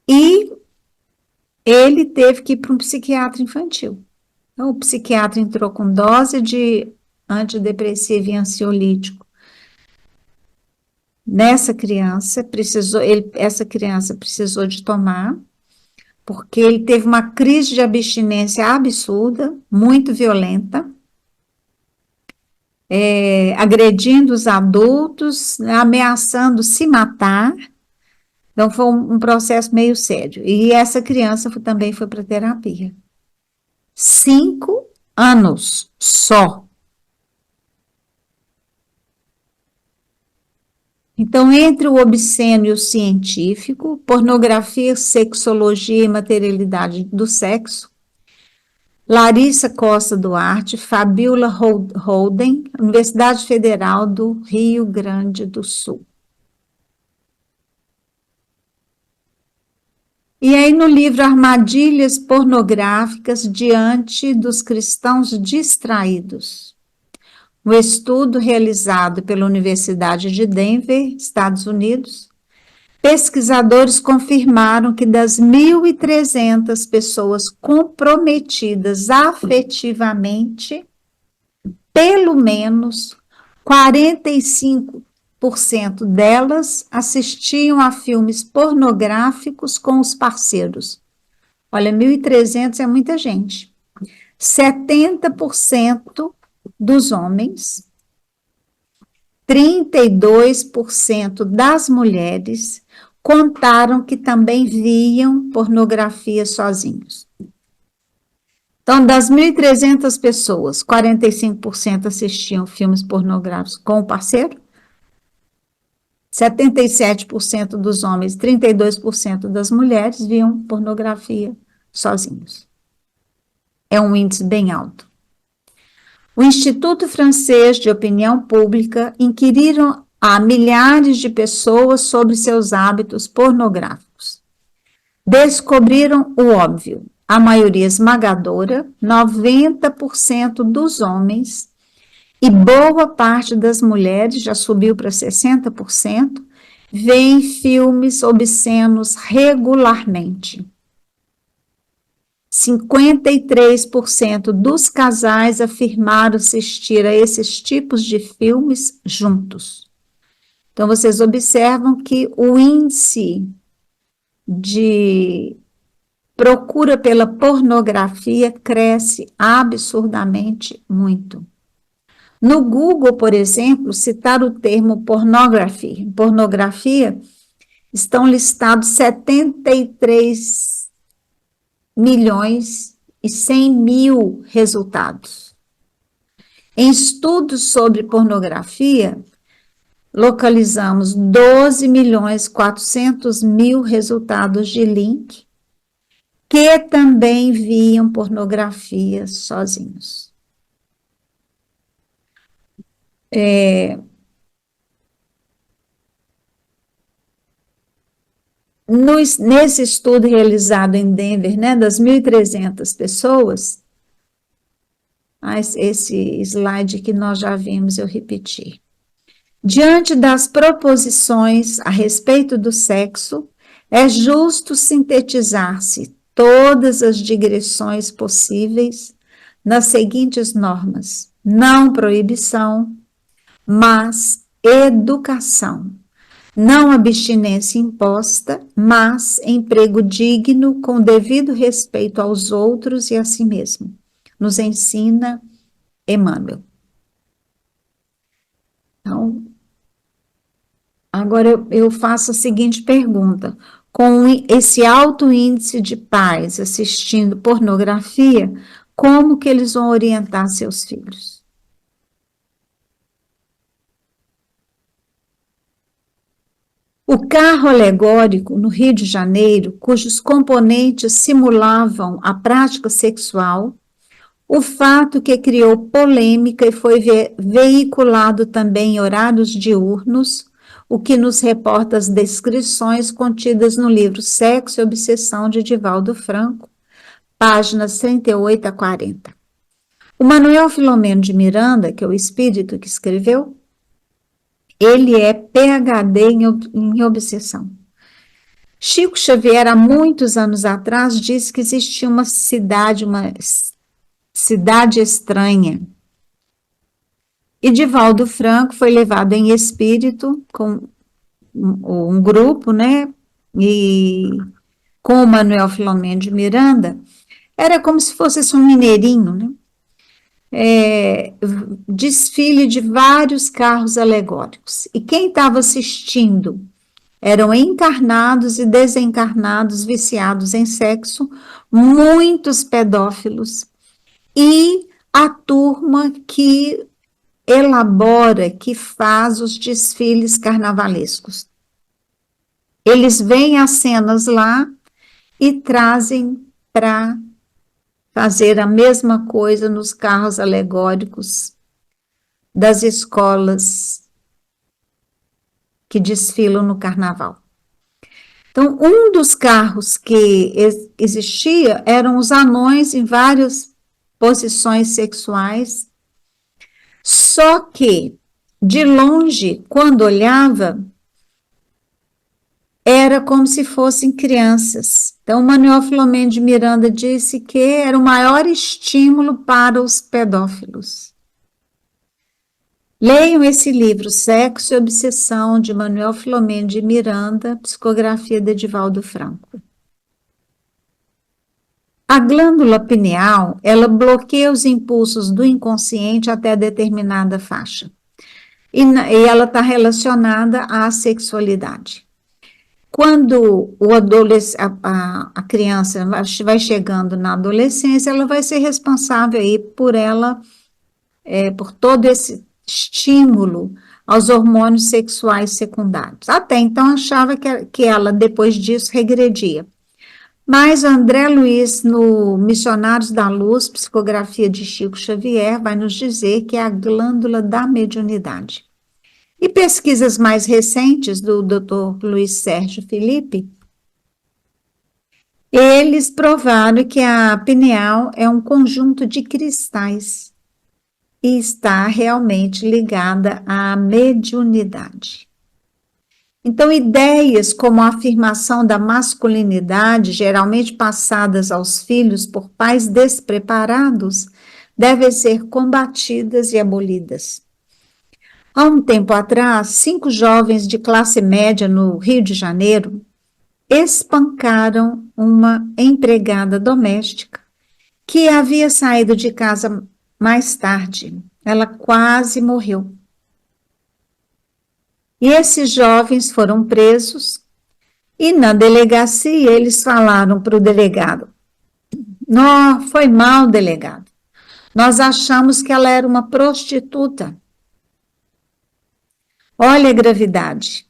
e ele teve que ir para um psiquiatra infantil. Então, o psiquiatra entrou com dose de antidepressivo e ansiolítico. Nessa criança, essa criança precisou de tomar, porque ele teve uma crise de abstinência absurda, muito violenta, agredindo os adultos, né, ameaçando se matar. Então, foi um processo meio sério. E essa criança também foi para terapia. 5 anos só. Então, entre o obsceno e o científico, pornografia, sexologia e materialidade do sexo, Larissa Costa Duarte, Fabiola Holden, Universidade Federal do Rio Grande do Sul. E aí, no livro Armadilhas Pornográficas diante dos cristãos distraídos, um estudo realizado pela Universidade de Denver, Estados Unidos, pesquisadores confirmaram que das 1.300 pessoas comprometidas afetivamente, pelo menos 45% delas assistiam a filmes pornográficos com os parceiros. Olha, 1.300 é muita gente. 70% dos homens, 32% das mulheres contaram que também viam pornografia sozinhos. Então, das 1.300 pessoas, 45% assistiam filmes pornográficos com o parceiro, 77% dos homens, 32% das mulheres viam pornografia sozinhos. É um índice bem alto. O Instituto Francês de Opinião Pública inquiriram a milhares de pessoas sobre seus hábitos pornográficos. Descobriram o óbvio. A maioria esmagadora, 90% dos homens e boa parte das mulheres, já subiu para 60%, veem filmes obscenos regularmente. 53% dos casais afirmaram assistir a esses tipos de filmes juntos. Então, vocês observam que o índice de procura pela pornografia cresce absurdamente muito. No Google, por exemplo, citar o termo pornografia, estão listados 73.100.000 resultados. Em estudos sobre pornografia, localizamos 12.400.000 resultados de link que também viam pornografia sozinhos. Nesse estudo realizado em Denver, né, das 1.300 pessoas, esse slide que nós já vimos, eu repeti. Diante das proposições a respeito do sexo, é justo sintetizar-se todas as digressões possíveis nas seguintes normas: não proibição, mas educação. Não abstinência imposta, mas emprego digno com devido respeito aos outros e a si mesmo. Nos ensina Emmanuel. Então, agora eu faço a seguinte pergunta: com esse alto índice de pais assistindo pornografia, como que eles vão orientar seus filhos? O carro alegórico no Rio de Janeiro, cujos componentes simulavam a prática sexual, o fato que criou polêmica e foi veiculado também em horários diurnos, o que nos reporta as descrições contidas no livro Sexo e Obsessão de Divaldo Franco, páginas 38 a 40. O Manuel Filomeno de Miranda, que é o espírito que escreveu, Ele é PhD em obsessão. Chico Xavier, há muitos anos atrás, disse que existia uma cidade estranha. E Divaldo Franco foi levado em espírito com um grupo, né? E com o Manuel Filomeno de Miranda, era como se fosse um mineirinho, né? Desfile de vários carros alegóricos. E quem estava assistindo eram encarnados e desencarnados, viciados em sexo, muitos pedófilos, e a turma que elabora, que faz os desfiles carnavalescos. Eles veem as cenas lá e trazem para fazer a mesma coisa nos carros alegóricos das escolas que desfilam no carnaval. Então, um dos carros que existia eram os anões em várias posições sexuais, só que, de longe, quando olhava, era como se fossem crianças. Então, Manuel Filomeno de Miranda disse que era o maior estímulo para os pedófilos. Leiam esse livro, Sexo e Obsessão, de Manuel Filomeno de Miranda, psicografia de Divaldo Franco. A glândula pineal, ela bloqueia os impulsos do inconsciente até determinada faixa. E ela está relacionada à sexualidade. Quando a criança vai chegando na adolescência, ela vai ser responsável aí por por todo esse estímulo aos hormônios sexuais secundários. Até então achava que ela, depois disso, regredia. Mas André Luiz, no Missionários da Luz, psicografia de Chico Xavier, vai nos dizer que é a glândula da mediunidade. E pesquisas mais recentes do Dr. Luiz Sérgio Felipe, eles provaram que a pineal é um conjunto de cristais e está realmente ligada à mediunidade. Então, ideias como a afirmação da masculinidade, geralmente passadas aos filhos por pais despreparados, devem ser combatidas e abolidas. Há um tempo atrás, 5 jovens de classe média no Rio de Janeiro espancaram uma empregada doméstica que havia saído de casa mais tarde. Ela quase morreu. E esses jovens foram presos e na delegacia eles falaram para o delegado: "Não, foi mal, delegado. Nós achamos que ela era uma prostituta." Olha a gravidade.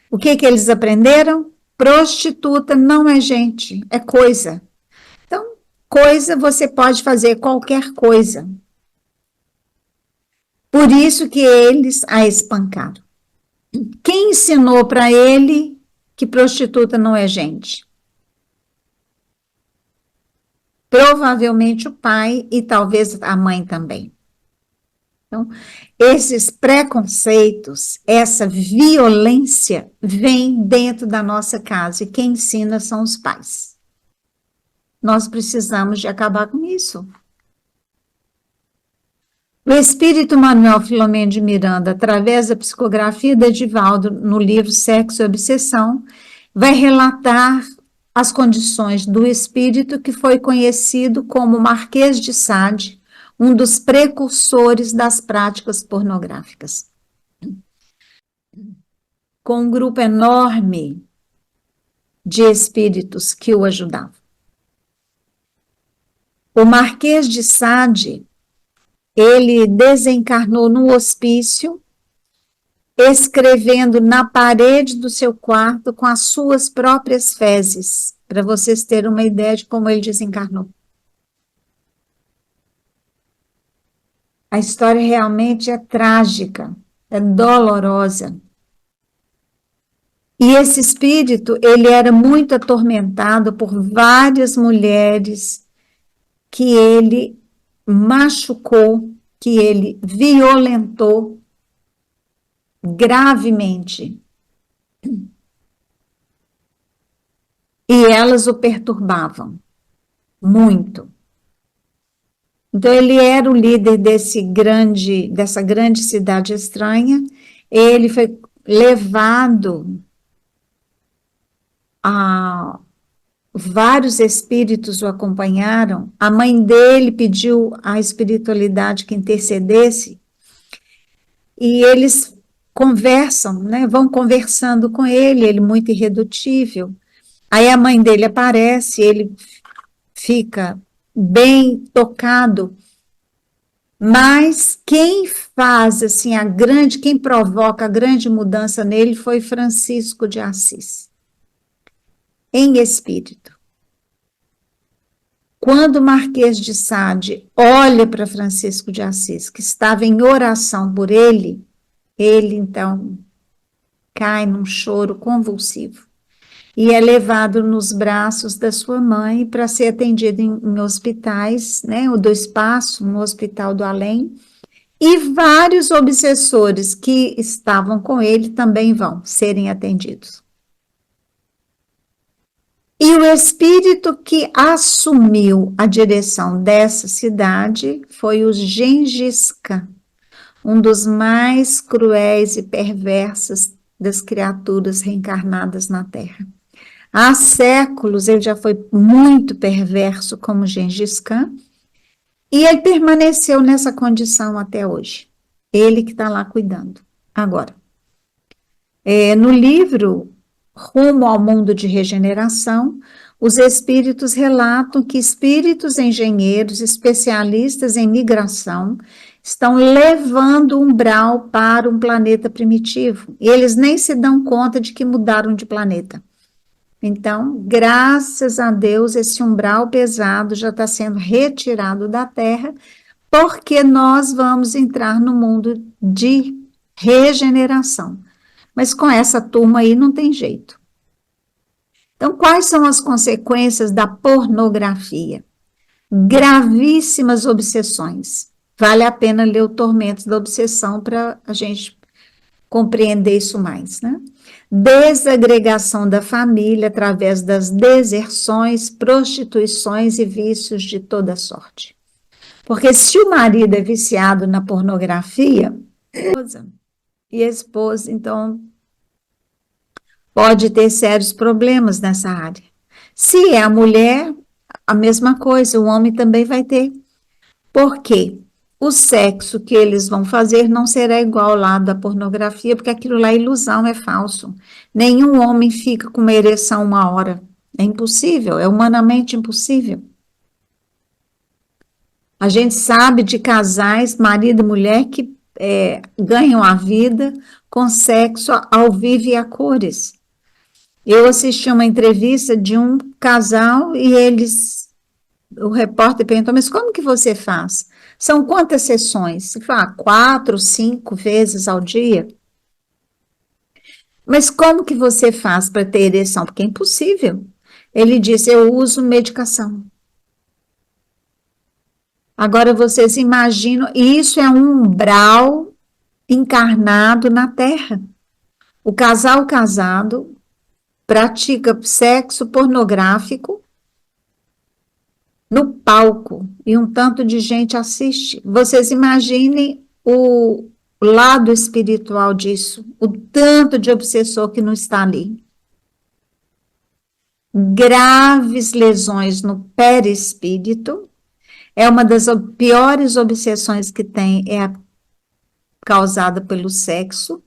O que eles aprenderam? Prostituta não é gente, é coisa. Então, coisa você pode fazer qualquer coisa. Por isso que eles a espancaram. Quem ensinou para ele que prostituta não é gente? Provavelmente o pai e talvez a mãe também. Então, esses preconceitos, essa violência vem dentro da nossa casa e quem ensina são os pais. Nós precisamos de acabar com isso. O espírito Manuel Filomeno de Miranda, através da psicografia de Divaldo, no livro Sexo e Obsessão, vai relatar as condições do espírito que foi conhecido como Marquês de Sade, um dos precursores das práticas pornográficas. Com um grupo enorme de espíritos que o ajudavam. O Marquês de Sade, ele desencarnou no hospício, escrevendo na parede do seu quarto com as suas próprias fezes, para vocês terem uma ideia de como ele desencarnou. A história realmente é trágica, é dolorosa. E esse espírito, ele era muito atormentado por várias mulheres que ele machucou, que ele violentou. gravemente. E elas o perturbavam muito. Então, ele era o líder dessa grande cidade estranha. Ele foi levado a vários espíritos o acompanharam. A mãe dele pediu à espiritualidade que intercedesse. E eles conversam, né? Vão conversando com ele muito irredutível. Aí a mãe dele aparece, ele fica bem tocado, mas quem faz assim quem provoca a grande mudança nele foi Francisco de Assis, em espírito. Quando o Marquês de Sade olha para Francisco de Assis, que estava em oração por ele então cai num choro convulsivo e é levado nos braços da sua mãe para ser atendido em hospitais, né, o do espaço, no Hospital do Além, e vários obsessores que estavam com ele também vão serem atendidos. E o espírito que assumiu a direção dessa cidade foi o Gengis Khan, um dos mais cruéis e perversos das criaturas reencarnadas na Terra. Há séculos ele já foi muito perverso como Gengis Khan, e ele permaneceu nessa condição até hoje. Ele que está lá cuidando. Agora, no livro Rumo ao Mundo de Regeneração, os espíritos relatam que espíritos engenheiros, especialistas em migração, estão levando o umbral para um planeta primitivo. E eles nem se dão conta de que mudaram de planeta. Então, graças a Deus, esse umbral pesado já está sendo retirado da Terra, porque nós vamos entrar no mundo de regeneração. Mas com essa turma aí não tem jeito. Então, quais são as consequências da pornografia? Gravíssimas obsessões. Vale a pena ler o Tormentos da Obsessão para a gente compreender isso mais, né? Desagregação da família através das deserções, prostituições e vícios de toda sorte. Porque se o marido é viciado na pornografia, e a esposa, então, pode ter sérios problemas nessa área. Se é a mulher, a mesma coisa, o homem também vai ter. Por quê? O sexo que eles vão fazer não será igual lá da pornografia, porque aquilo lá é ilusão, é falso. Nenhum homem fica com uma ereção 1 hora. É impossível, é humanamente impossível. A gente sabe de casais, marido e mulher, que ganham a vida com sexo ao vivo e a cores. Eu assisti uma entrevista de um casal e o repórter perguntou, mas como que você faz? São quantas sessões? Ele falou, 4, 5 vezes ao dia. Mas como que você faz para ter ereção? Porque é impossível. Ele disse, eu uso medicação. Agora vocês imaginam, isso é um umbral encarnado na Terra. O casal casado pratica sexo pornográfico no palco e um tanto de gente assiste. Vocês imaginem o lado espiritual disso, o tanto de obsessor que não está ali. Graves lesões no perispírito, é uma das piores obsessões que tem, causada pelo sexo,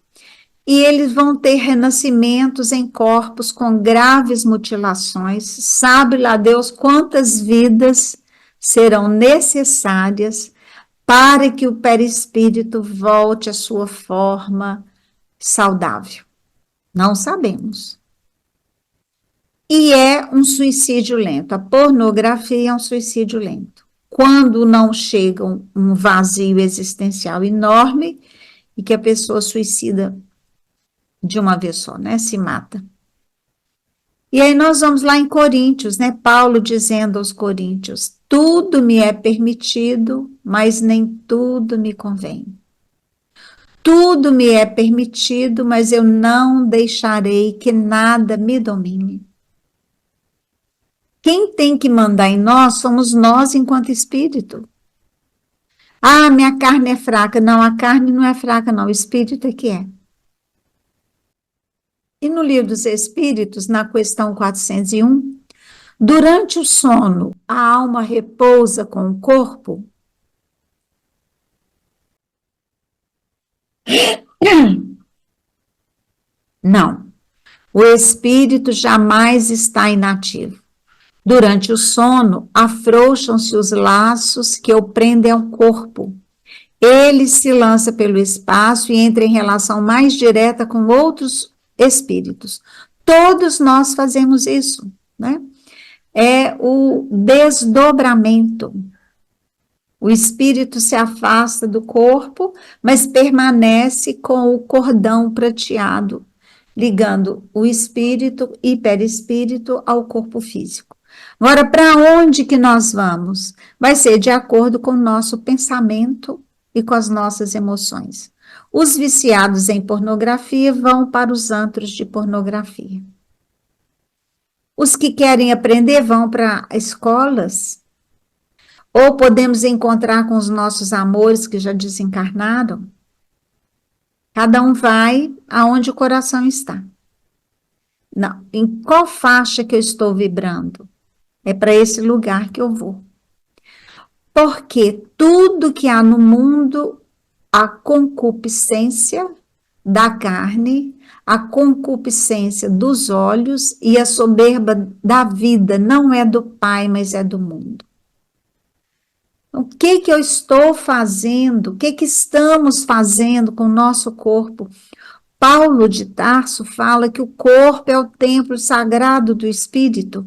e eles vão ter renascimentos em corpos com graves mutilações, sabe lá Deus quantas vidas serão necessárias para que o perispírito volte à sua forma saudável. Não sabemos. E é um suicídio lento, a pornografia é um suicídio lento. Quando não chega um vazio existencial enorme e que a pessoa suicida de uma vez só, né? Se mata. E aí nós vamos lá em Coríntios, né? Paulo dizendo aos Coríntios, tudo me é permitido, mas nem tudo me convém. Tudo me é permitido, mas eu não deixarei que nada me domine. Quem tem que mandar em nós somos nós enquanto espírito. Ah, minha carne é fraca. Não, a carne não é fraca, não. O espírito é que é. E no Livro dos Espíritos, na questão 401, durante o sono, a alma repousa com o corpo? Não. O espírito jamais está inativo. Durante o sono, afrouxam-se os laços que o prendem ao corpo. Ele se lança pelo espaço e entra em relação mais direta com outros espíritos. Todos nós fazemos isso, né? É o desdobramento. O espírito se afasta do corpo, mas permanece com o cordão prateado, ligando o espírito e perispírito ao corpo físico. Agora, para onde que nós vamos? Vai ser de acordo com o nosso pensamento e com as nossas emoções. Os viciados em pornografia vão para os antros de pornografia. Os que querem aprender vão para escolas. Ou podemos encontrar com os nossos amores que já desencarnaram. Cada um vai aonde o coração está. Não, em qual faixa que eu estou vibrando? É para esse lugar que eu vou. Porque tudo que há no mundo, a concupiscência da carne, a concupiscência dos olhos e a soberba da vida não é do Pai, mas é do mundo. O que que eu estou fazendo? O que que estamos fazendo com o nosso corpo? Paulo de Tarso fala que o corpo é o templo sagrado do Espírito.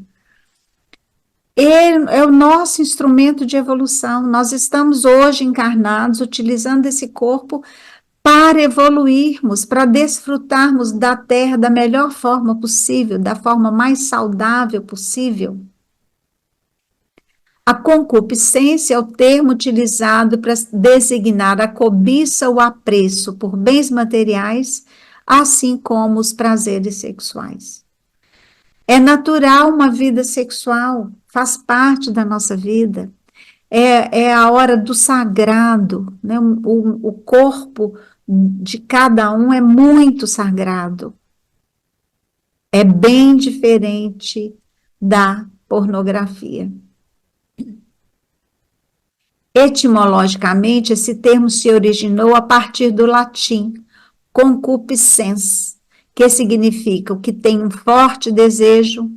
Ele é o nosso instrumento de evolução. Nós estamos hoje encarnados, utilizando esse corpo para evoluirmos, para desfrutarmos da Terra da melhor forma possível, da forma mais saudável possível. A concupiscência é o termo utilizado para designar a cobiça ou apreço por bens materiais, assim como os prazeres sexuais. É natural uma vida sexual, faz parte da nossa vida. É a hora do sagrado, né? O corpo de cada um é muito sagrado. É bem diferente da pornografia. Etimologicamente, esse termo se originou a partir do latim concupiscens, que significa o que tem um forte desejo,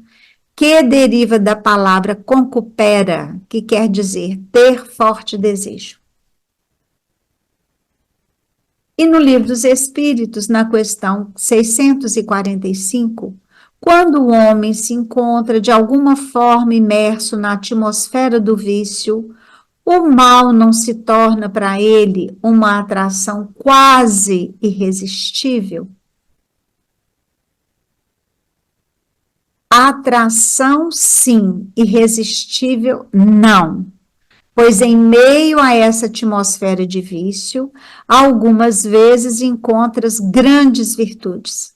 que deriva da palavra concupera, que quer dizer ter forte desejo. E no Livro dos Espíritos, na questão 645, quando o homem se encontra de alguma forma imerso na atmosfera do vício, o mal não se torna para ele uma atração quase irresistível? Atração, sim, irresistível, não. Pois em meio a essa atmosfera de vício, algumas vezes encontras grandes virtudes.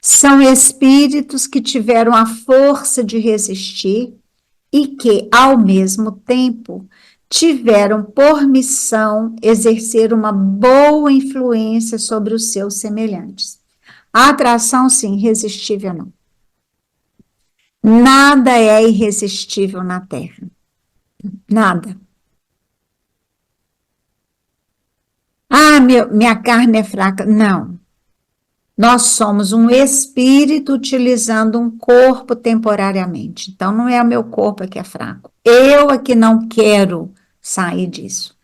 São espíritos que tiveram a força de resistir e que, ao mesmo tempo, tiveram por missão exercer uma boa influência sobre os seus semelhantes. A atração, sim, irresistível não. Nada é irresistível na Terra. Nada. Ah, minha carne é fraca. Não. Nós somos um espírito utilizando um corpo temporariamente. Então, não é o meu corpo que é fraco. Eu é que não quero sair disso.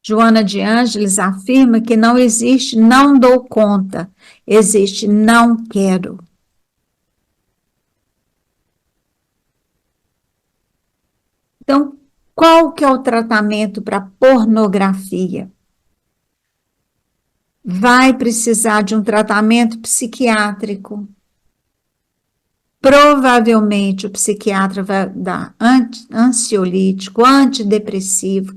Joana de Ângeles afirma que não existe não dou conta, existe não quero. Então, qual que é o tratamento para pornografia? Vai precisar de um tratamento psiquiátrico. Provavelmente o psiquiatra vai dar ansiolítico, antidepressivo,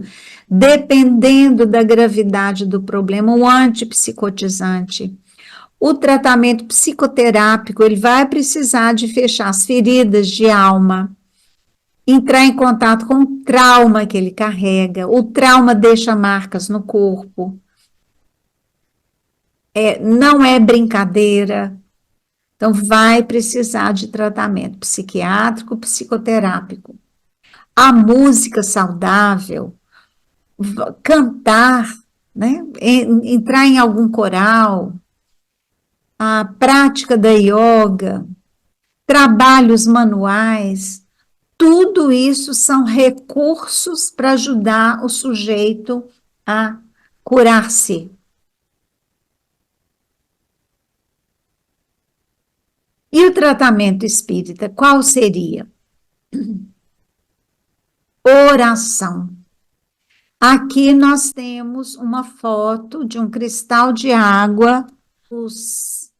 dependendo da gravidade do problema, o antipsicotizante. O tratamento psicoterápico, ele vai precisar de fechar as feridas de alma, entrar em contato com o trauma que ele carrega. O trauma deixa marcas no corpo. Não é brincadeira. Então, vai precisar de tratamento psiquiátrico, psicoterápico. A música saudável, cantar, né? Entrar em algum coral, a prática da yoga, trabalhos manuais, tudo isso são recursos para ajudar o sujeito a curar-se. E o tratamento espírita, qual seria? Oração. Aqui nós temos uma foto de um cristal de água. Os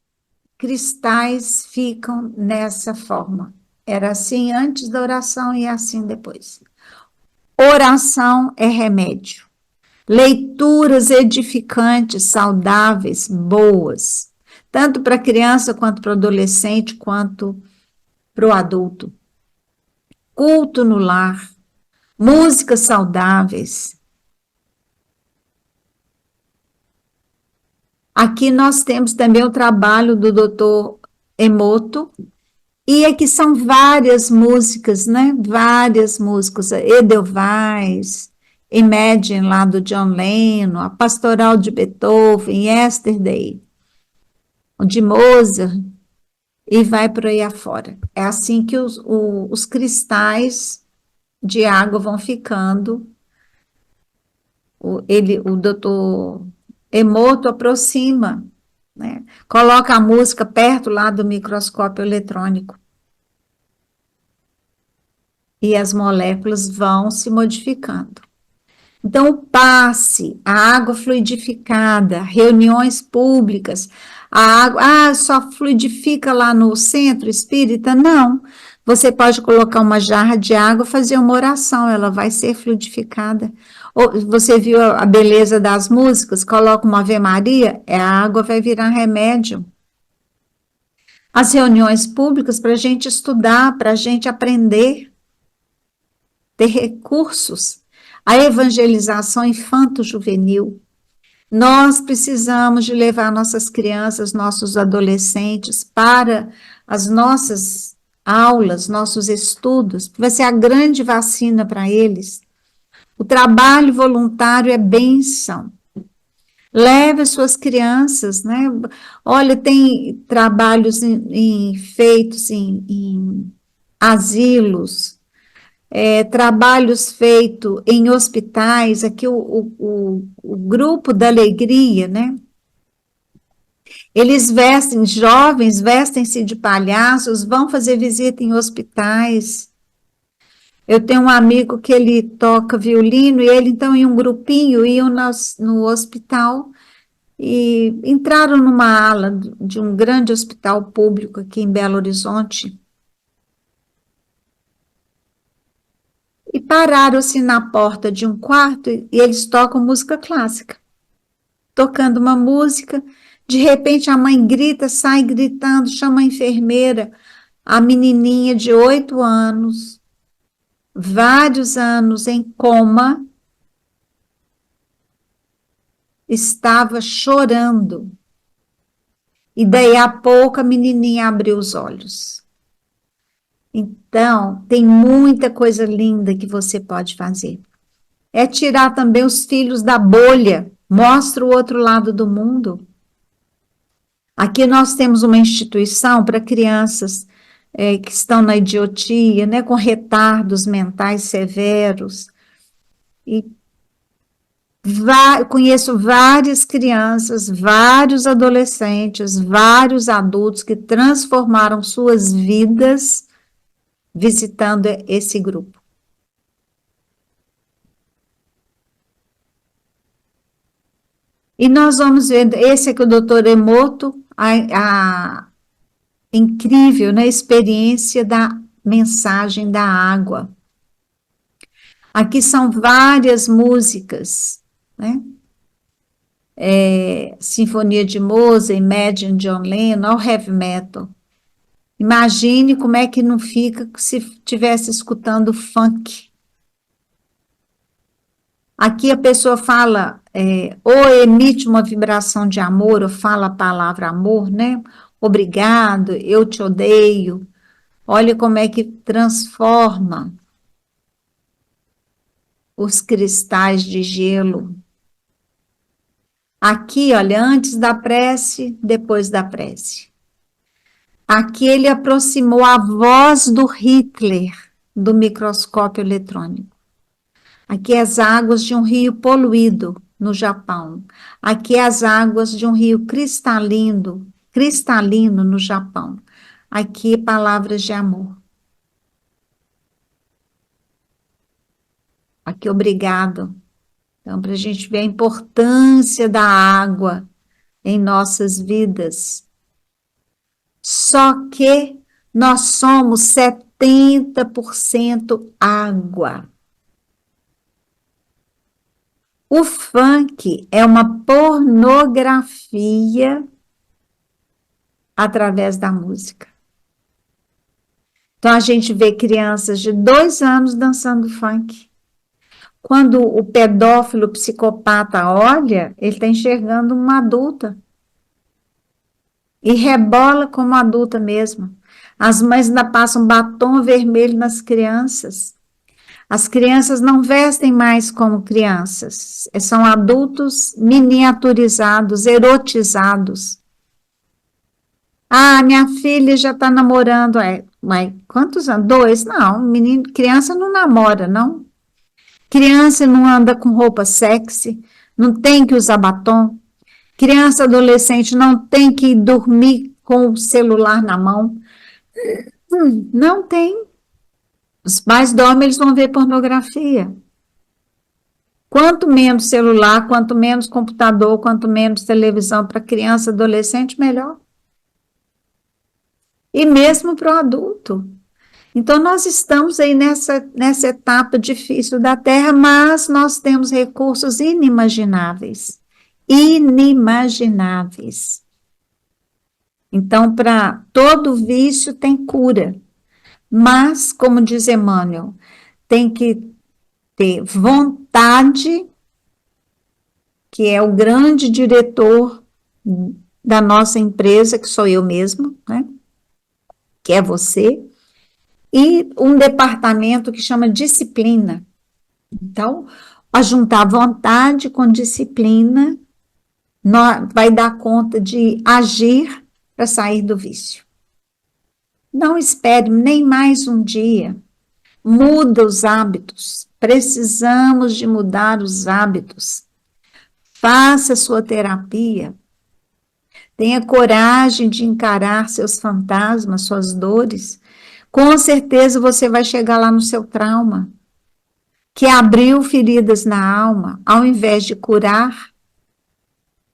cristais ficam nessa forma. Era assim antes da oração e assim depois. Oração é remédio. Leituras edificantes, saudáveis, boas, tanto para criança quanto para adolescente, quanto para o adulto. Culto no lar, músicas saudáveis. Aqui nós temos também o trabalho do Dr. Emoto, e aqui são várias músicas, né? Várias músicas, Edelweiss, Imagine, lá do John Lennon, a Pastoral de Beethoven, Yesterday, de Mozart, e vai por aí afora. É assim que os cristais de água vão ficando. O doutor Emoto aproxima, né? Coloca a música perto lá do microscópio eletrônico. E as moléculas vão se modificando. Então, o passe, a água fluidificada, reuniões públicas, a água, só fluidifica lá no centro espírita? Não. Você pode colocar uma jarra de água e fazer uma oração, ela vai ser fluidificada. Ou, você viu a beleza das músicas? Coloca uma Ave Maria, a água vai virar remédio. As reuniões públicas para a gente estudar, para a gente aprender, ter recursos. A evangelização infanto-juvenil. Nós precisamos de levar nossas crianças, nossos adolescentes para as nossas aulas, nossos estudos, vai ser a grande vacina para eles. O trabalho voluntário é bênção. Leve as suas crianças, né? Olha, tem trabalhos feitos em asilos, trabalhos feitos em hospitais, aqui o grupo da alegria, né? Eles vestem, jovens vestem-se de palhaços, vão fazer visita em hospitais. Eu tenho um amigo que ele toca violino e ele então em um grupinho iam no hospital e entraram numa ala de um grande hospital público aqui em Belo Horizonte. E pararam-se na porta de um quarto e eles tocam música clássica. Tocando uma música, de repente a mãe grita, sai gritando, chama a enfermeira, a menininha de 8 anos, vários anos em coma, estava chorando. E daí a pouco a menininha abriu os olhos. Então, tem muita coisa linda que você pode fazer. É tirar também os filhos da bolha, mostra o outro lado do mundo. Aqui nós temos uma instituição para crianças que estão na idiotia, né, com retardos mentais severos. E conheço várias crianças, vários adolescentes, vários adultos que transformaram suas vidas visitando esse grupo. E nós vamos ver, esse aqui é o doutor Emoto, incrível na experiência da mensagem da água. Aqui são várias músicas, né? Sinfonia de Mozart, Imagine John Lennon, ao heavy metal. Imagine como é que não fica se estivesse escutando funk. Aqui a pessoa fala, ou emite uma vibração de amor, ou fala a palavra amor, né? Obrigado, eu te odeio. Olha como é que transforma os cristais de gelo. Aqui, olha, antes da prece, depois da prece. Aqui ele aproximou a voz do Hitler do microscópio eletrônico. Aqui as águas de um rio poluído no Japão. Aqui as águas de um rio cristalino no Japão. Aqui palavras de amor. Aqui obrigado. Então, para a gente ver a importância da água em nossas vidas. Só que nós somos 70% água. O funk é uma pornografia através da música. Então, a gente vê crianças de 2 anos dançando funk. Quando o pedófilo, o psicopata olha, ele está enxergando uma adulta. E rebola como adulta mesmo. As mães ainda passam batom vermelho nas crianças. As crianças não vestem mais como crianças. São adultos miniaturizados, erotizados. Ah, minha filha já está namorando. Mas quantos anos? 2? Não, menino, criança não namora, não. Criança não anda com roupa sexy, não tem que usar batom. Criança, adolescente não tem que dormir com o celular na mão. Não tem. Os pais dormem, eles vão ver pornografia. Quanto menos celular, quanto menos computador, quanto menos televisão para criança, adolescente, melhor. E mesmo para o adulto. Então, nós estamos aí nessa etapa difícil da Terra, mas nós temos recursos inimagináveis. Inimagináveis. Então, para todo vício tem cura. Mas, como diz Emmanuel, tem que ter vontade, que é o grande diretor da nossa empresa, que sou eu mesmo, né? Que é você, e um departamento que chama disciplina. Então, a juntar vontade com disciplina, vai dar conta de agir para sair do vício. Não espere nem mais um dia. Muda os hábitos. Precisamos de mudar os hábitos. Faça sua terapia. Tenha coragem de encarar seus fantasmas, suas dores. Com certeza você vai chegar lá no seu trauma, que abriu feridas na alma. Ao invés de curar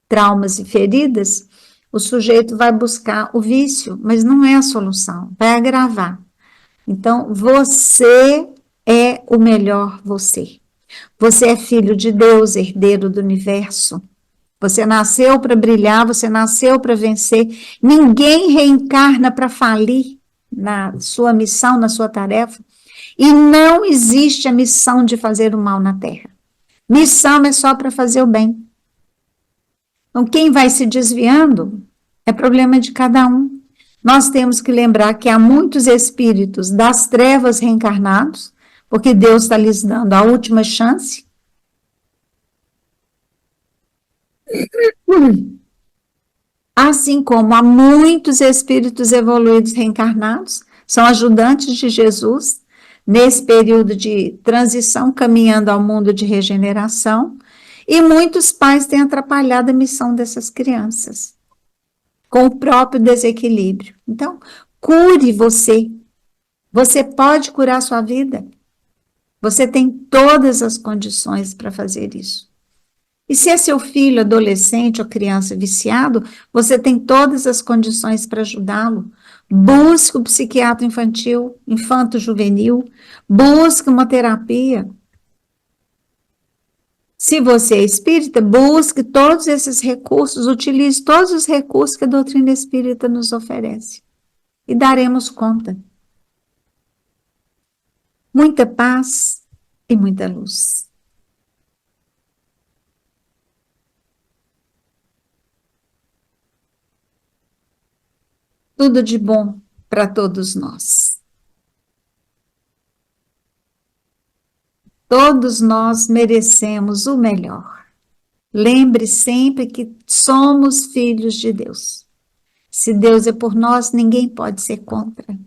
traumas e feridas, o sujeito vai buscar o vício, mas não é a solução, vai agravar. Então, você é o melhor você. Você é filho de Deus, herdeiro do universo. Você nasceu para brilhar, você nasceu para vencer. Ninguém reencarna para falir na sua missão, na sua tarefa. E não existe a missão de fazer o mal na Terra. Missão é só para fazer o bem. Então, quem vai se desviando é problema de cada um. Nós temos que lembrar que há muitos espíritos das trevas reencarnados, porque Deus está lhes dando a última chance. Assim como há muitos espíritos evoluídos reencarnados, são ajudantes de Jesus, nesse período de transição, caminhando ao mundo de regeneração, e muitos pais têm atrapalhado a missão dessas crianças, com o próprio desequilíbrio. Então, cure você. Você pode curar sua vida. Você tem todas as condições para fazer isso. E se é seu filho, adolescente ou criança viciado, você tem todas as condições para ajudá-lo. Busque o psiquiatra infantil, infanto-juvenil, busque uma terapia. Se você é espírita, busque todos esses recursos, utilize todos os recursos que a doutrina espírita nos oferece. E daremos conta. Muita paz e muita luz. Tudo de bom para todos nós. Todos nós merecemos o melhor. Lembre sempre que somos filhos de Deus. Se Deus é por nós, ninguém pode ser contra.